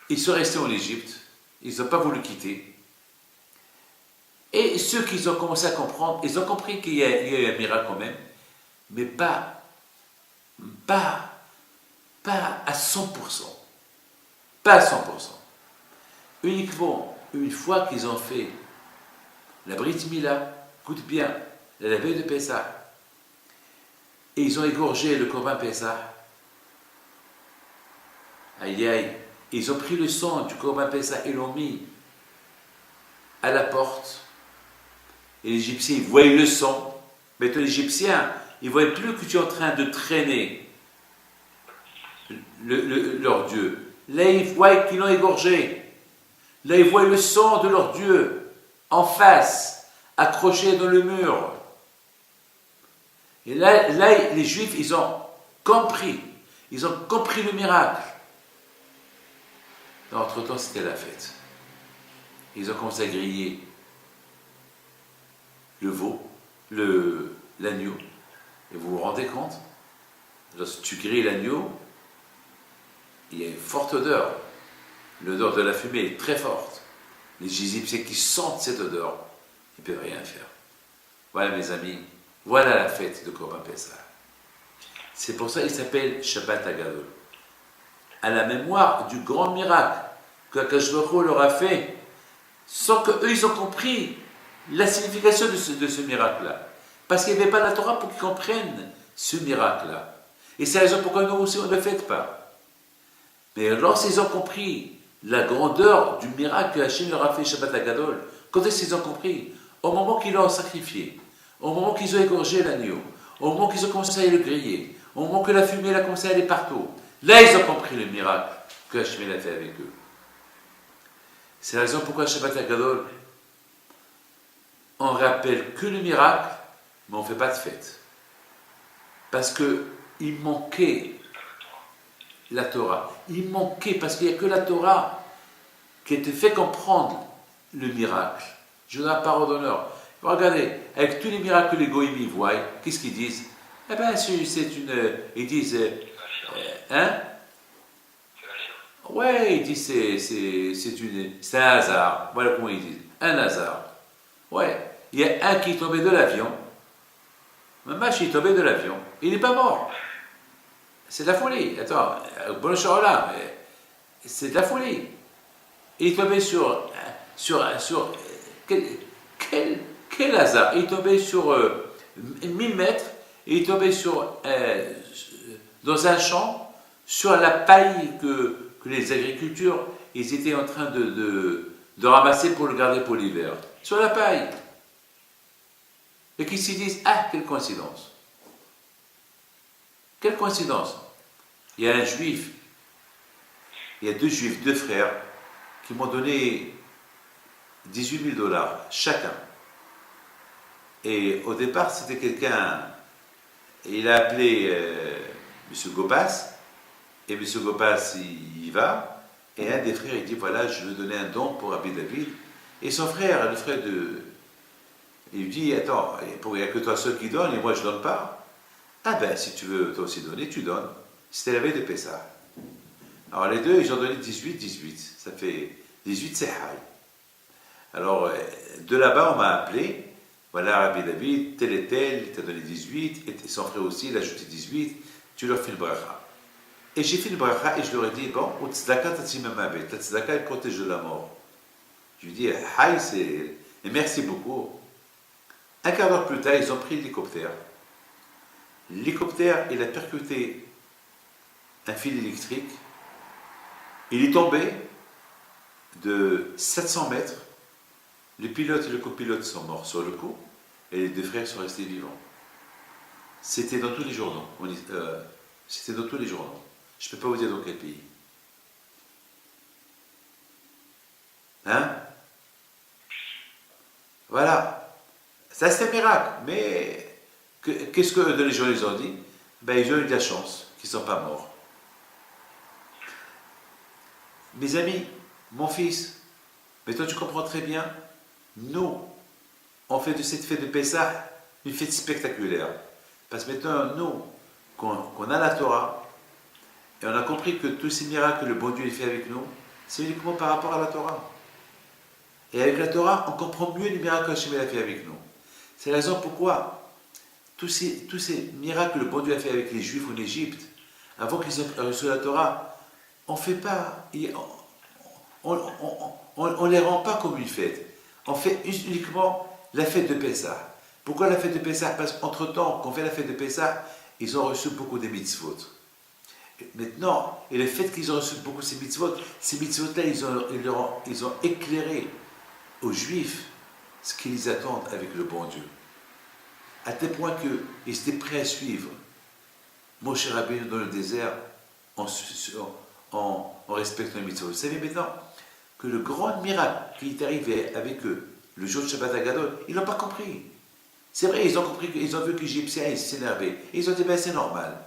S2: Ils sont restés en Égypte, ils n'ont pas voulu quitter. Et ceux qui ont commencé à comprendre, ils ont compris qu'il y a eu un miracle quand même, mais pas à 100%. Pas à 100%. Uniquement une fois qu'ils ont fait la Brit Mila, écoute bien, la veille de Pessah, et ils ont égorgé le Corban Pessah. Aïe aïe, ils ont pris le sang du Corban Pessah et l'ont mis à la porte. Et les Égyptiens, ils voyaient le sang. Mais toi, l'Égyptien, ils ne voyaient plus que tu es en train de traîner leur Dieu. Là, ils voient qu'ils l'ont égorgé. Là, ils voient le sang de leur Dieu en face, accroché dans le mur. Et là, les Juifs, ils ont compris. Ils ont compris le miracle. Entre-temps, c'était la fête. Ils ont commencé à griller le veau, l'agneau. Et vous vous rendez compte? Lorsque tu grilles l'agneau, il y a une forte odeur. L'odeur de la fumée est très forte. Les Égyptiens qui sentent cette odeur, ils ne peuvent rien faire. Voilà mes amis, voilà la fête de Corban Pessah. C'est pour ça qu'il s'appelle Shabbat Hagadol. À la mémoire du grand miracle que Akadosh Baruch Hu leur a fait, sans qu'eux ils ont compris la signification de ce miracle-là. Parce qu'il n'y avait pas la Torah pour qu'ils comprennent ce miracle-là. Et c'est la raison pourquoi nous aussi on ne le fait pas. Mais lorsqu'ils ont compris la grandeur du miracle que Hachem leur a fait Shabbat Hagadol, quand est-ce qu'ils ont compris? Au moment qu'ils l'ont sacrifié, au moment qu'ils ont égorgé l'agneau, au moment qu'ils ont commencé à le griller, au moment que la fumée a commencé à aller partout, là ils ont compris le miracle que Hachem a fait avec eux. C'est la raison pourquoi Shabbat Hagadol, on ne rappelle que le miracle, mais on ne fait pas de fête. Parce qu'il manquait la Torah. Il manquait, parce qu'il n'y a que la Torah qui te fait comprendre le miracle. Je donne la parole d'honneur. Regardez, avec tous les miracles que les goïms y voient, qu'est-ce qu'ils disent? Eh bien, ils disent, hein? Ouais, ils disent, c'est un hasard. Voilà comment ils disent, un hasard. Ouais, il y a un qui est tombé de l'avion. Mamash est tombé de l'avion. Il n'est pas mort. C'est de la folie. Attends, bon là, c'est de la folie. Il est tombé sur quel hasard? Il est tombé sur 1000 mètres. Il est tombé dans un champ, sur la paille que les agriculteurs ils étaient en train de ramasser pour le garder pour l'hiver. Sur la paille. et qui se disent, ah, quelle coïncidence. Quelle coïncidence. Il y a un juif, il y a deux juifs, deux frères, qui m'ont donné 18 000 $ chacun. Et au départ, c'était quelqu'un, il a appelé M. Gopas, et M. Gopas, il y va, et un des frères, il dit, voilà, je veux donner un don pour Rabbi David. Et son frère, le frère de... Il lui dit, attends, il n'y a que toi seul qui donne, et moi je ne donne pas. Ah ben, si tu veux toi aussi donner, tu donnes. C'était la veille de Pessah. Alors les deux, ils ont donné 18. Ça fait 18 Sehaï. Alors, de là-bas, on m'a appelé. Voilà, Rabbi David, tel et tel, il t'a donné 18. Et son frère aussi, il a ajouté 18. Tu leur fais le bracha. Et j'ai fait le bracha et je leur ai dit, bon, au tzedaka, tatsimamabet. La tzedaka, elle protège de la mort. Je lui ai dit, Haï, c'est... Et merci beaucoup. Un quart d'heure plus tard, ils ont pris l'hélicoptère. L'hélicoptère, il a percuté un fil électrique. Il est tombé de 700 mètres. Le pilote et le copilote sont morts sur le coup. Et les deux frères sont restés vivants. C'était dans tous les journaux. C'était dans tous les journaux. Je ne peux pas vous dire dans quel pays. Hein? Voilà. Ça, c'est un miracle. Mais qu'est-ce que les gens ils ont dit? Ben, ils ont eu de la chance qu'ils ne sont pas morts. Mes amis, mon fils, mais toi tu comprends très bien, nous, on fait de cette fête de Pessah une fête spectaculaire. Parce que maintenant, nous, qu'on a la Torah, et on a compris que tous ces miracles que le bon Dieu fait avec nous, c'est uniquement par rapport à la Torah. Et avec la Torah, on comprend mieux les miracles qu'Hachem a fait avec nous. C'est la raison pourquoi tous ces miracles que le bon Dieu a fait avec les Juifs en Égypte, avant qu'ils aient reçu la Torah, on ne fait pas, on les rend pas comme une fête. On fait uniquement la fête de Pessah. Pourquoi la fête de Pessah? Parce qu'entre-temps, qu'on fait la fête de Pessah, ils ont reçu beaucoup de mitzvot. Maintenant, et le fait qu'ils ont reçu beaucoup de ces mitzvot-là, ils ont éclairé aux Juifs ce qu'ils attendent avec le bon Dieu. À tel point qu'ils étaient prêts à suivre Moshe Rabbeinu dans le désert en respectant les mitzvot. Vous savez maintenant que le grand miracle qui est arrivé avec eux, le jour de Shabbat Agadol, ils n'ont pas compris. C'est vrai, ils ont compris qu'ils ont vu que les Égyptiens s'énervaient. Ils ont dit, ben c'est normal.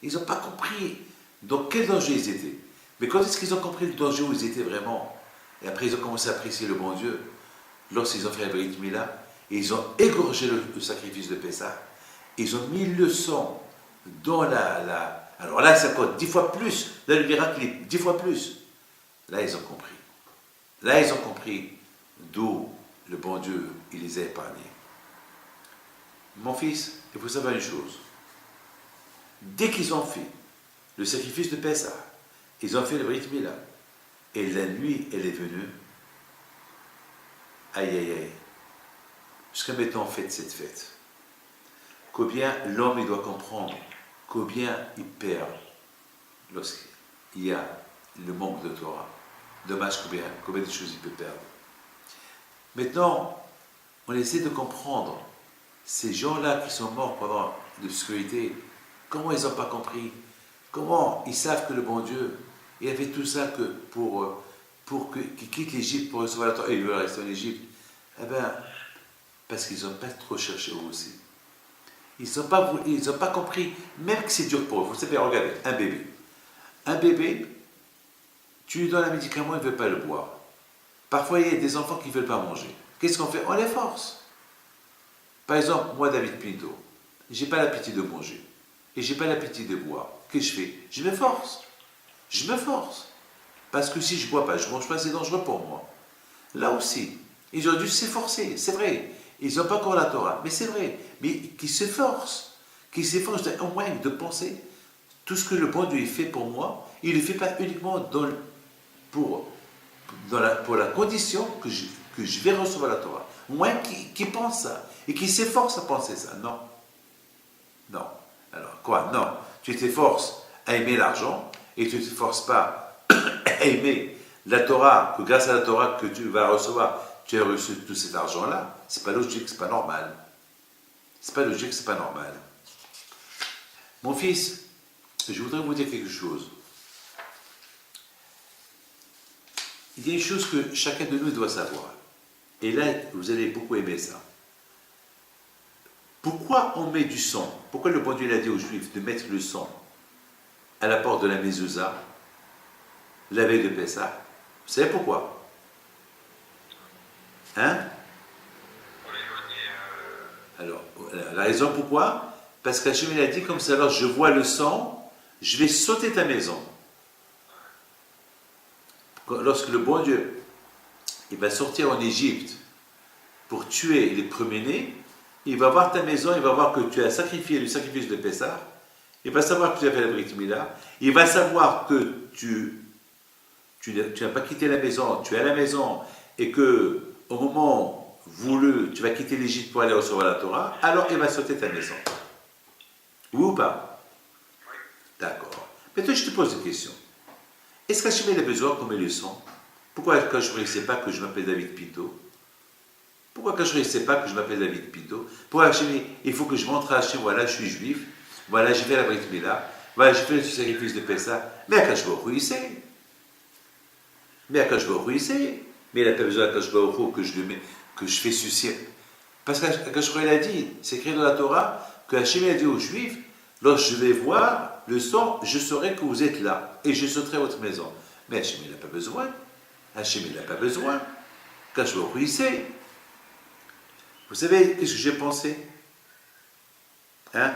S2: Ils n'ont pas compris dans quel danger ils étaient. Mais quand est-ce qu'ils ont compris le danger où ils étaient vraiment? Et après, ils ont commencé à apprécier le bon Dieu. Lorsqu'ils ont fait la Brit Mila, et ils ont égorgé le sacrifice de Pessah. Ils ont mis le sang dans Alors là, c'est encore 10 fois plus. Là, le miracle est 10 fois plus. Là, ils ont compris. Là, ils ont compris d'où le bon Dieu, il les a épargnés. Mon fils, il faut savoir une chose. Dès qu'ils ont fait le sacrifice de Pessah, ils ont fait le Brit Mila, et la nuit, elle est venue, aïe aïe aïe, jusqu'à maintenant on fête cette fête. Combien l'homme il doit comprendre, combien il perd lorsqu'il y a le manque de Torah. Dommage combien de choses il peut perdre. Maintenant, on essaie de comprendre ces gens-là qui sont morts pendant l'obscurité, comment ils n'ont pas compris, comment ils savent que le bon Dieu, il y avait tout ça que pour qu'ils quittent l'Égypte pour recevoir la Torah et ils veulent rester en Égypte. Eh bien, parce qu'ils n'ont pas trop cherché eux aussi. Ils n'ont pas compris, même que c'est dur pour eux. Vous savez, regardez, un bébé. Un bébé, tu lui donnes un médicament, il ne veut pas le boire. Parfois, il y a des enfants qui ne veulent pas manger. Qu'est-ce qu'on fait? On les force. Par exemple, moi, David Pinto, je n'ai pas l'appétit de manger. Et je n'ai pas l'appétit de boire. Qu'est-ce que je fais? Je me force. Je me force. Parce que si je ne bois pas, je ne mange pas, c'est dangereux pour moi. Là aussi, ils ont dû s'efforcer, c'est vrai. Ils n'ont pas encore la Torah, mais c'est vrai. Mais qu'ils s'efforcent au moins de penser tout ce que le bon Dieu fait pour moi, il ne le fait pas uniquement pour la condition que je vais recevoir la Torah. Au moins qu'ils pensent ça, et qu'ils s'efforcent à penser ça. Non. Non. Alors quoi? Non. Tu t'efforces à aimer l'argent, et tu ne t'efforces pas à aimer la Torah, que grâce à la Torah que tu vas recevoir, tu as reçu tout cet argent-là. C'est pas logique, c'est pas normal. C'est pas logique, c'est pas normal. Mon fils, je voudrais vous dire quelque chose. Il y a une chose que chacun de nous doit savoir. Et là, vous allez beaucoup aimer ça. Pourquoi on met du sang? Pourquoi le bon Dieu a dit aux Juifs de mettre le sang à la porte de la Mezouza, la veille de Pessah? Vous savez pourquoi? Hein? Alors, la raison pourquoi? Parce qu'Hachem il a dit comme ça, alors je vois le sang, je vais sauter ta maison. Lorsque le bon Dieu il va sortir en Égypte pour tuer les premiers-nés, il va voir ta maison, il va voir que tu as sacrifié le sacrifice de Pessah, il va savoir que tu as fait la Brit Mila, il va savoir que tu n'as pas quitté la maison, tu es à la maison, et que au moment voulu, tu vas quitter l'Égypte pour aller recevoir la Torah, alors il va sauter ta maison. Oui ou pas? D'accord. Maintenant, je te pose une question. Est-ce qu'Hachem a besoin qu'on met le sang? Pourquoi quand je ne sais pas que je m'appelle David Pinto? Pourquoi quand je ne sais pas que je m'appelle David Pinto? Pourquoi Hachem, il faut que je montre à Hachem, voilà, je suis juif, voilà, j'ai fait la Brit Mila, voilà, j'ai fait le sacrifice de Pessah. Mais Akash Baruch Hu, il sait. Mais Akash Baruch Hu, il sait. Mais il n'a pas besoin d'Akash Baruch Hu que je fais sucer. Parce qu'Akash Baruch Hu, il a dit, c'est écrit dans la Torah, que Hachem a dit aux Juifs, lorsque je vais voir le sang, je saurai que vous êtes là, et je sauterai à votre maison. Mais Hachem, il n'a pas besoin. Hachem, il n'a pas besoin. Akash Baruch Hu, il sait. Vous savez, qu'est-ce que j'ai pensé? Hein?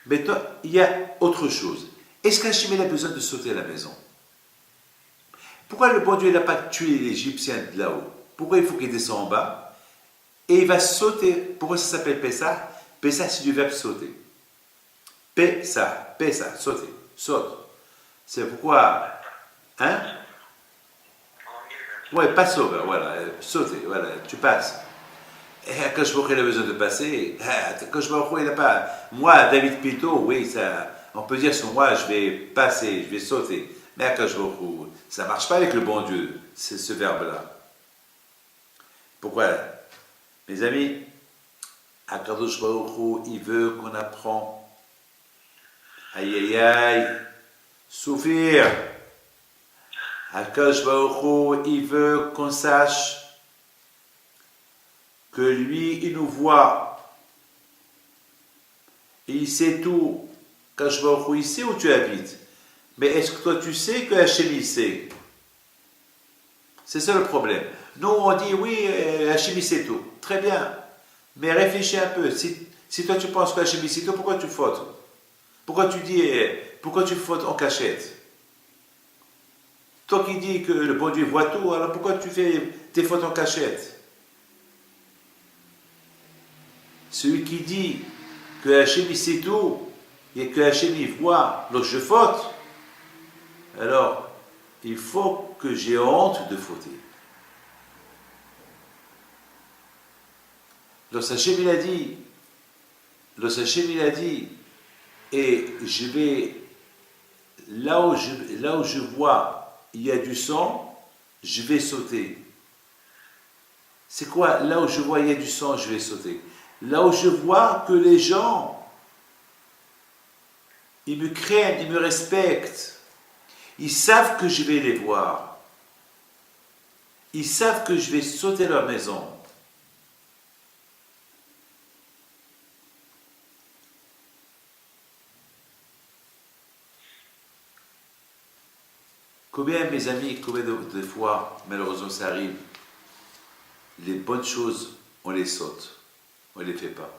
S2: Maintenant, il y a autre chose. Est-ce qu'Hachem a besoin de sauter à la maison? Pourquoi le bon Dieu n'a pas tué l'Égyptien de là-haut? Pourquoi il faut qu'il descende en bas? Et il va sauter. Pourquoi ça s'appelle Pessah? Pessah, c'est du verbe sauter. Pessah, Pessah, sauter, saute. C'est pourquoi, hein? Ouais, passe over, voilà, sauter, voilà, tu passes. Et quand je vois qu'il a besoin de passer, quand je vois qu'il n'a pas. Moi, David Pinto, oui, ça, on peut dire sur moi, je vais passer, je vais sauter. Mais quand je vois ça ne marche pas avec le bon Dieu, c'est ce verbe-là. Pourquoi? Mes amis, Akadosh Baruch Hu, il veut qu'on apprend. Aïe aïe aïe, souffrir. Akadosh Baruch Hu, il veut qu'on sache que lui, il nous voit. Et il sait tout. Akadosh Baruch Hu, il sait où tu habites. Mais est-ce que toi tu sais que Hachem il sait? C'est ça le problème. Nous on dit oui, Hachem il sait tout. Très bien. Mais réfléchis un peu. Si toi tu penses que Hachem il sait tout, pourquoi tu fautes? Pourquoi tu fautes en cachette? Toi qui dis que le bon Dieu voit tout, alors pourquoi tu fais tes fautes en cachette? Celui qui dit que Hachem il sait tout et que Hachem il voit lorsque je faute, alors il faut que j'ai honte de fauter. Lorsque Hachem il a dit, et je vais, là où je vois, il y a du sang, je vais sauter. C'est quoi? Là où je vois, il y a du sang, je vais sauter. Là où je vois que les gens, ils me craignent, ils me respectent. Ils savent que je vais les voir. Ils savent que je vais sauter leur maison. Combien, mes amis, combien de fois, malheureusement, ça arrive, les bonnes choses, on les saute, on ne les fait pas.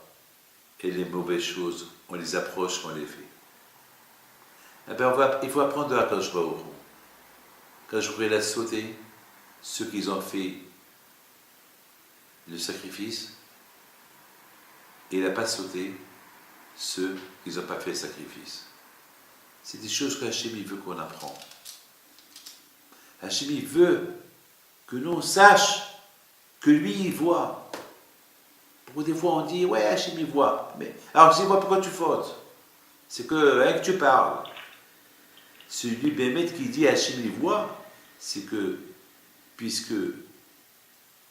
S2: Et les mauvaises choses, on les approche, on les fait. Eh bien, il faut apprendre de Akadosh Baruch Hu. Quand je pourrais la sauter, ceux qui ont fait le sacrifice, et il n'a pas sauté ceux qui n'ont pas fait le sacrifice. C'est des choses que Hachem veut qu'on apprend. Hachem veut que nous on sache que lui il voit. Pour des fois on dit ouais Hachem il voit. Mais alors dis-moi pourquoi tu fautes? C'est que tu parles. Celui Bémet qui dit Hachem il voit, c'est que puisque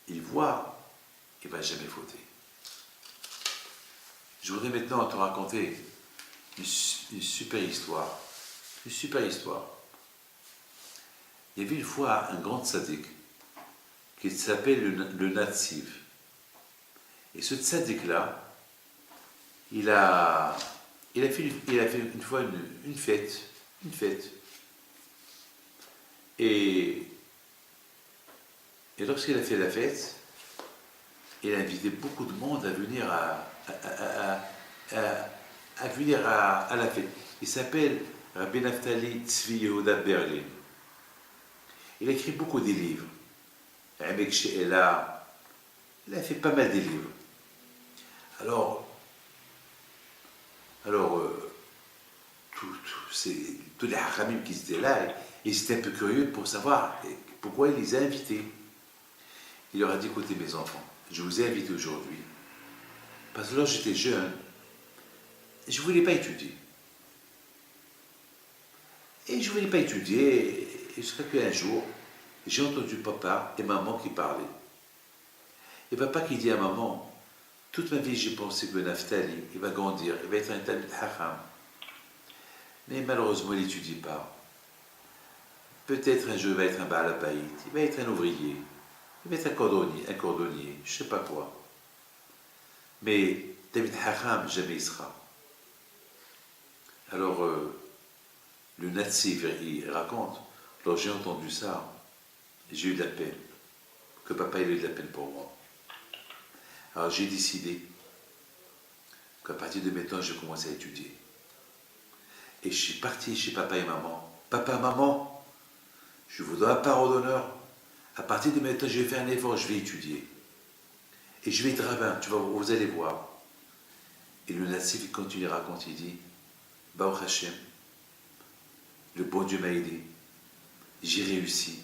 S2: il voit, il ne va jamais fauter. Je voudrais maintenant te raconter une super histoire. Une super histoire. Il y avait une fois un grand tzaddik qui s'appelle le Natsiv. Et ce tzaddik-là, il a fait une fois une fête. Une fête. Et lorsqu'il a fait la fête, il a invité beaucoup de monde à venir à la fête. Il s'appelle Rabbi Naftali Tzvi Yehuda Berlin. Il a écrit beaucoup de livres. Amek She'ela, il a fait pas mal de livres. Alors tous les haramim qui étaient là, ils étaient un peu curieux pour savoir pourquoi il les a invités. Il leur a dit, écoutez mes enfants, je vous ai invités aujourd'hui, parce que lorsque j'étais jeune, je ne voulais pas étudier. Et je ne voulais pas étudier, jusqu'à qu'un jour, j'ai entendu papa et maman qui parlaient. Et papa qui dit à maman, toute ma vie j'ai pensé que Naftali, il va grandir, il va être un Talmid Chacham. Mais malheureusement, il n'étudie pas. Peut-être un jour il va être un Baal Habayit, il va être un ouvrier, il va être un cordonnier, je ne sais pas quoi. Mais Talmid Chacham, jamais il sera. Alors, le Natsif, il raconte, lorsque j'ai entendu ça, j'ai eu de la peine, que papa il a eu de la peine pour moi. Alors j'ai décidé qu'à partir de maintenant, je commence à étudier. Et je suis parti chez papa et maman. Papa, maman, je vous donne la parole d'honneur. À partir de maintenant, je vais faire un effort, je vais étudier. Et je vais être rabbin, vous allez voir. Et le Natsif, il continue à raconter, il dit, Baruch Hashem, le bon Dieu m'a aidé, j'ai réussi.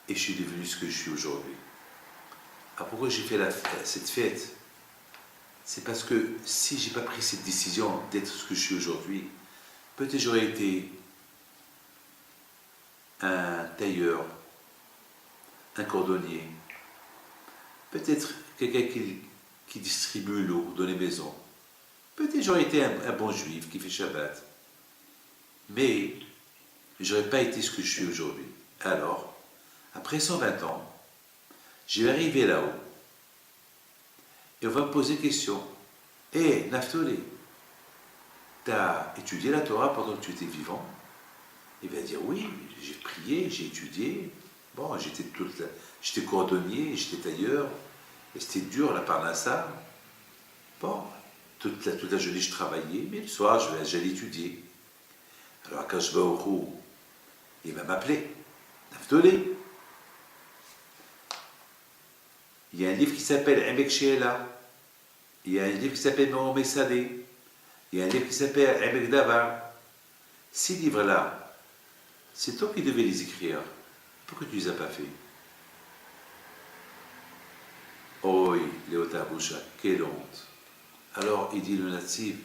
S2: Et je suis devenu ce que je suis aujourd'hui. Alors pourquoi j'ai fait cette fête? C'est parce que si je n'ai pas pris cette décision d'être ce que je suis aujourd'hui, peut-être j'aurais été un tailleur, un cordonnier, peut-être quelqu'un qui distribue l'eau dans les maisons. Peut-être j'aurais été un bon juif qui fait Shabbat. Mais je n'aurais pas été ce que je suis aujourd'hui. Alors, après 120 ans, je vais arriver là-haut et on va me poser une question. Hé, Naftali, tu as étudié la Torah pendant que tu étais vivant? Il va dire oui, j'ai prié, j'ai étudié. Bon, j'étais cordonnier, j'étais tailleur, et c'était dur la parnassa. Bon, toute la journée je travaillais, mais le soir j'allais étudier. Alors quand je vais au Hu, il va m'appeler, Naftali. Il y a un livre qui s'appelle Amek She'ela. Il y a un livre qui s'appelle Mohamed Sadeh. Il y a un livre qui s'appelle Amek Davar. Ces livres-là, c'est toi qui devais les écrire. Pourquoi tu ne les as pas fait? Oh, Léota Boucha, quelle honte. Alors, il dit le Natsif,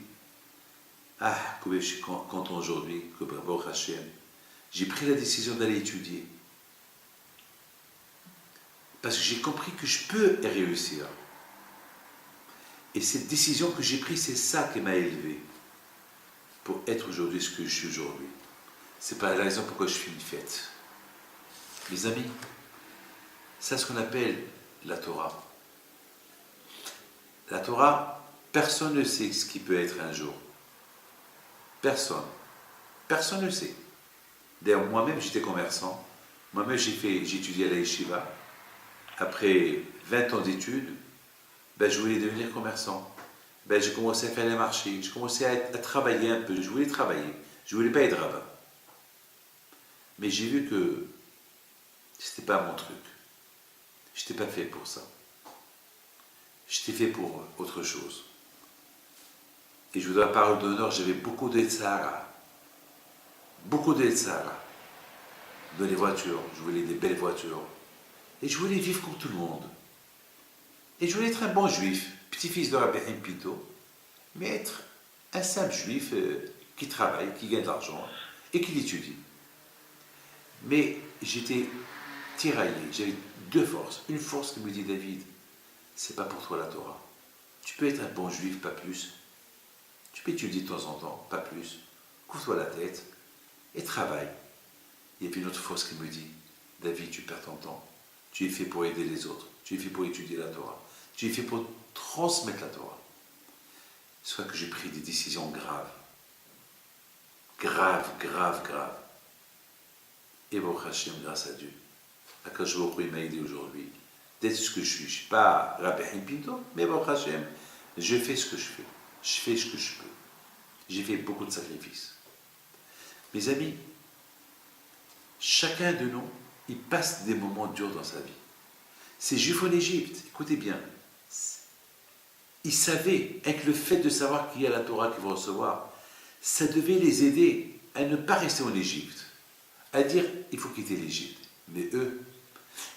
S2: ah, que je suis content aujourd'hui, que Baruch Hashem, j'ai pris la décision d'aller étudier. Parce que j'ai compris que je peux réussir. Et cette décision que j'ai prise, c'est ça qui m'a élevé pour être aujourd'hui ce que je suis aujourd'hui. C'est pas la raison pourquoi je fais une fête. Mes amis, c'est ce qu'on appelle la Torah. La Torah, personne ne sait ce qui peut être un jour. Personne. Personne ne sait. D'ailleurs, moi-même, j'étais commerçant. Moi-même, j'ai étudié à la Yeshiva. Après 20 ans d'études, je voulais devenir commerçant. J'ai commencé à faire les marchés, j'ai commencé à travailler un peu, je voulais travailler, je ne voulais pas être rabbin. Mais j'ai vu que ce n'était pas mon truc. Je n'étais pas fait pour ça. J'étais fait pour autre chose. Et je vous donne la parole d'honneur, j'avais beaucoup de Sahara. Beaucoup de Sahara. Dans les voitures, je voulais des belles voitures. Et je voulais vivre comme tout le monde. Et je voulais être un bon juif, petit-fils de Rabbi Haim Pito, mais être un simple juif qui travaille, qui gagne de l'argent et qui l'étudie. Mais j'étais tiraillé, j'avais deux forces. Une force qui me dit, David, c'est pas pour toi la Torah. Tu peux être un bon juif, pas plus. Tu peux étudier de temps en temps, pas plus. Couvre-toi la tête et travaille. Il y a une autre force qui me dit, David, tu perds ton temps. Tu es fait pour aider les autres. Tu es fait pour étudier la Torah. Tu es fait pour transmettre la Torah. Soit que j'ai pris des décisions graves. Graves. Et bon, Hachem, grâce à Dieu, Akadosh Baruch Hu, il m'a aidé aujourd'hui d'être ce que je suis. Je ne suis pas Rabbi Pinto, mais bon, Hachem, je fais ce que je fais. Je fais ce que je peux. J'ai fait beaucoup de sacrifices. Mes amis, chacun de nous, il passe des moments durs dans sa vie. Ces Juifs en Égypte, écoutez bien, ils savaient, avec le fait de savoir qu'il y a la Torah qu'ils vont recevoir, ça devait les aider à ne pas rester en Égypte, à dire il faut quitter l'Égypte. Mais eux,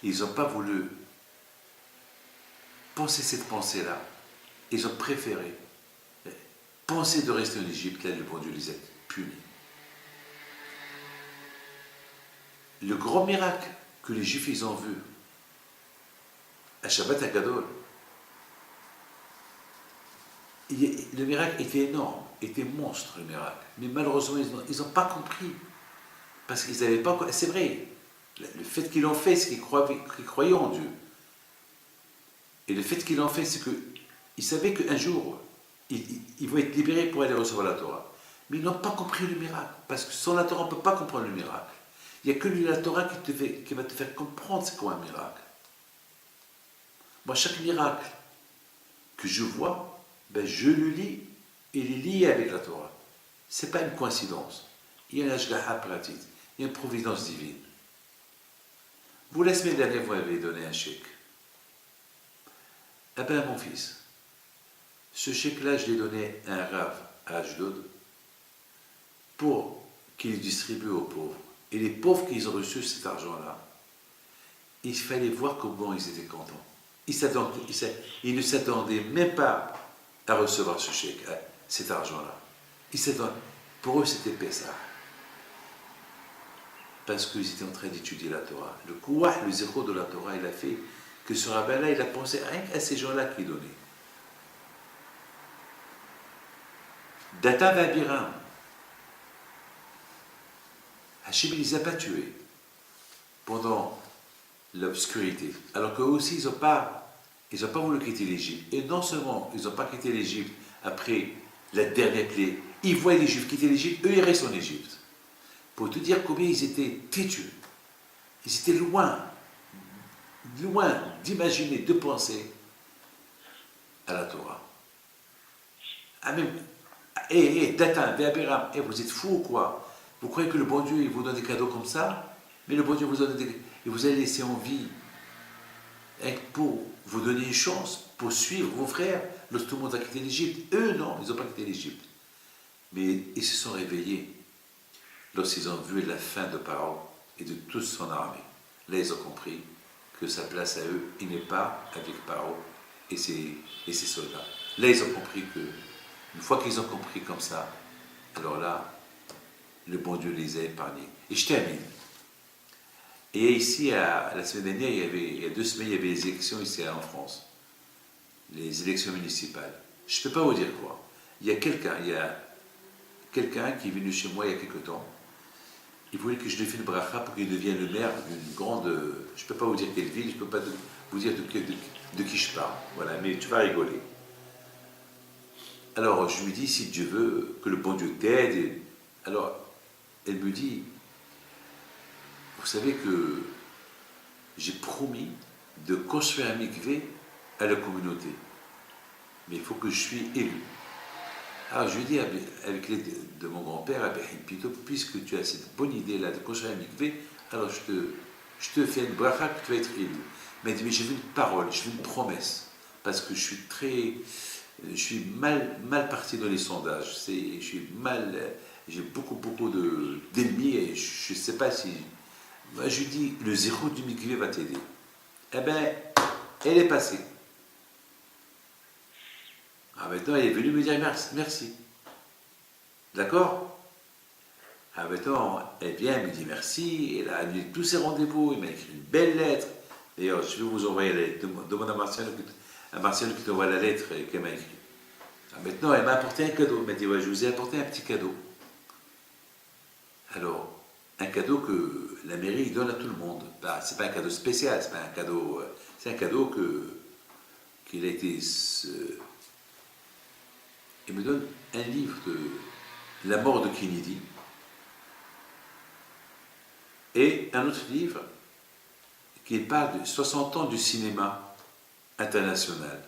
S2: ils n'ont pas voulu penser cette pensée-là. Ils ont préféré penser de rester en Égypte, là le bon Dieu les a punis. Le grand miracle que les Juifs ils ont vu à Shabbat HaGadol, le miracle était énorme, était monstre le miracle. Mais malheureusement, ils n'ont pas compris. Parce qu'ils n'avaient pas... C'est vrai, le fait qu'ils l'ont fait, c'est qu'ils croyaient en Dieu. Et le fait qu'ils l'ont fait, c'est qu'ils savaient qu'un jour, ils vont être libérés pour aller recevoir la Torah. Mais ils n'ont pas compris le miracle. Parce que sans la Torah, on ne peut pas comprendre le miracle. Il n'y a que la Torah qui va te faire comprendre c'est quoi un miracle. Moi, chaque miracle que je vois, ben, je le lis et il est lié avec la Torah. Ce n'est pas une coïncidence. Il y a une ashgaha pratit, il y a une providence divine. Vous, la semaine dernière, vous m'avez donné un chèque. Eh bien, mon fils, ce chèque-là, je l'ai donné à un rave à Ashdod pour qu'il le distribue aux pauvres. Et les pauvres qui ont reçu cet argent-là, il fallait voir comment ils étaient contents. Ils ne s'attendaient même pas à recevoir ce chèque, cet argent-là. Pour eux, c'était Pessah. Parce qu'ils étaient en train d'étudier la Torah. Le kouah, le zéro de la Torah, il a fait que ce rabbin-là, il a pensé rien à ces gens-là qui donnaient. Datan Vabiram, Hachem ne les a pas tués pendant l'obscurité. Alors qu'eux aussi, ils n'ont pas voulu quitter l'Égypte. Et non seulement ils n'ont pas quitté l'Égypte après la dernière plaie, ils voient les Juifs quitter l'Égypte, eux ils restent en Égypte. Pour te dire combien ils étaient têtus. Ils étaient loin d'imaginer, de penser à la Torah. Ah même, Datan, Véabiram, vous êtes fous ou quoi? Vous croyez que le bon Dieu, il vous donne des cadeaux comme ça? Mais le bon Dieu vous donne il vous a laissé en vie pour vous donner une chance, pour suivre vos frères, lorsque tout le monde a quitté l'Égypte. Eux, non, ils n'ont pas quitté l'Égypte. Mais ils se sont réveillés lorsqu'ils ont vu la fin de Pharaon et de toute son armée. Là, ils ont compris que sa place à eux, il n'est pas avec Pharaon et ses soldats. Là, ils ont compris que, une fois qu'ils ont compris comme ça, alors là, le bon Dieu les a épargnés. Et je termine. Et ici, la semaine dernière, il y a 2 semaines, il y avait les élections ici en France. Les élections municipales. Je ne peux pas vous dire quoi. Il y a quelqu'un qui est venu chez moi il y a quelque temps. Il voulait que je lui fasse une bracha pour qu'il devienne le maire d'une grande... Je ne peux pas vous dire quelle ville, je ne peux pas vous dire de qui je parle. Voilà, mais tu vas rigoler. Alors, je lui dis, si Dieu veut, que le bon Dieu t'aide. Alors, elle me dit, vous savez que j'ai promis de construire un mikvé à la communauté. Mais il faut que je suis élu. Alors je lui dis, avec l'aide de mon grand-père, plutôt, puisque tu as cette bonne idée-là de construire un mikvé, alors je te fais une bracha que tu vas être élu. Mais elle dit, mais j'ai vu une parole, j'ai vu une promesse, parce que je suis mal parti dans les sondages. J'ai beaucoup d'ennemis et je ne sais pas si... Moi, je lui dis, le zéro du mikvé va t'aider. Eh bien, elle est passée. Ah, maintenant, elle est venue me dire merci. D'accord? Ah, maintenant, elle vient, elle me dit merci, elle a annulé tous ses rendez-vous, elle m'a écrit une belle lettre. D'ailleurs, je vais vous envoyer la lettre. Demande à Martial à Martial qui t'envoie la lettre et qu'elle m'a écrit. Maintenant, elle m'a apporté un cadeau. Elle m'a dit, ouais, je vous ai apporté un petit cadeau. Alors, un cadeau que la mairie donne à tout le monde. Bah, c'est pas un cadeau spécial, c'est pas un cadeau. C'est un cadeau qu'il a été. Il me donne un livre de la mort de Kennedy et un autre livre qui parle de 60 ans du cinéma international.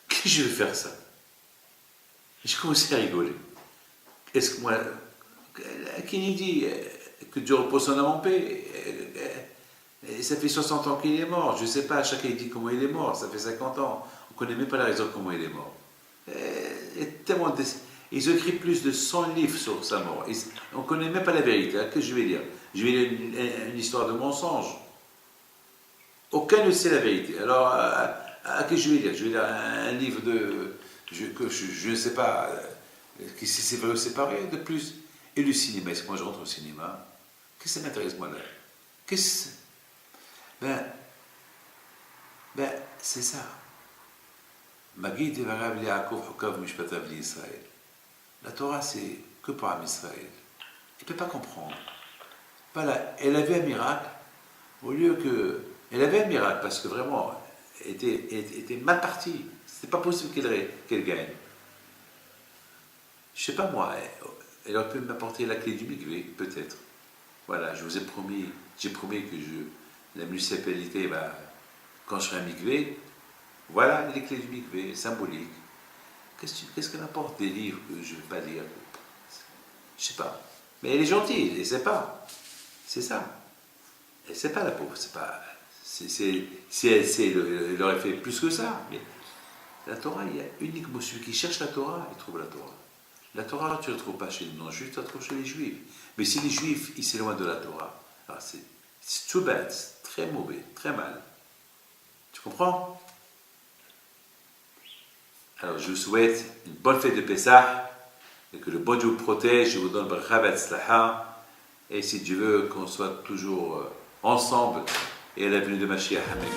S2: Qu'est-ce que je vais faire ça? J'ai commencé à rigoler. Est-ce que moi, Kennedy, que Dieu repose son âme en paix, ça fait 60 ans qu'il est mort, je ne sais pas, chacun dit comment il est mort, ça fait 50 ans, on ne connaît même pas la raison comment il est mort. Ils ont écrit plus de 100 livres sur sa mort, on ne connaît même pas la vérité. Qu'est-ce que je vais dire? Je vais lire une histoire de mensonge. Aucun ne sait la vérité. Alors, qu'est-ce que je vais lire? Je vais lire un livre je ne sais pas, qui s'est séparé ou séparé de plus. Et le cinéma, est-ce que moi je rentre au cinéma? Qu'est-ce que ça m'intéresse moi là? Qu'est-ce Ben, c'est ça. Magid Devarav Yaakov Hukav Mishpatav Israël. La Torah, c'est que pour Am Israël. Il ne peut pas comprendre. Voilà, elle avait un miracle, au lieu que. Elle avait un miracle, parce que vraiment, elle était mal partie. C'était pas possible qu'elle gagne. Je sais pas moi, elle aurait pu m'apporter la clé du mikvé, peut-être. Voilà, je vous ai promis, j'ai promis que la municipalité, quand je serai un mikvé, voilà les clés du mikvé, symboliques. Qu'est-ce qu'elle apporte des livres que je ne vais pas lire? Je sais pas. Mais elle est gentille, elle ne sait pas. C'est ça. Elle ne sait pas, la pauvre. C'est pas. Si elle sait, elle aurait fait plus que ça. Mais la Torah, il y a uniquement celui qui cherche la Torah, il trouve la Torah. La Torah, tu ne la trouves pas chez les non-juifs, tu la trouves chez les juifs. Mais si les juifs, ils s'éloignent de la Torah, alors c'est too bad, c'est très mauvais, très mal. Tu comprends? Alors je vous souhaite une bonne fête de Pessah, et que le bon Dieu vous protège, je vous donne bracha v'atzlacha, et si Dieu veut qu'on soit toujours ensemble, et à la venue de Mashiach Hamid.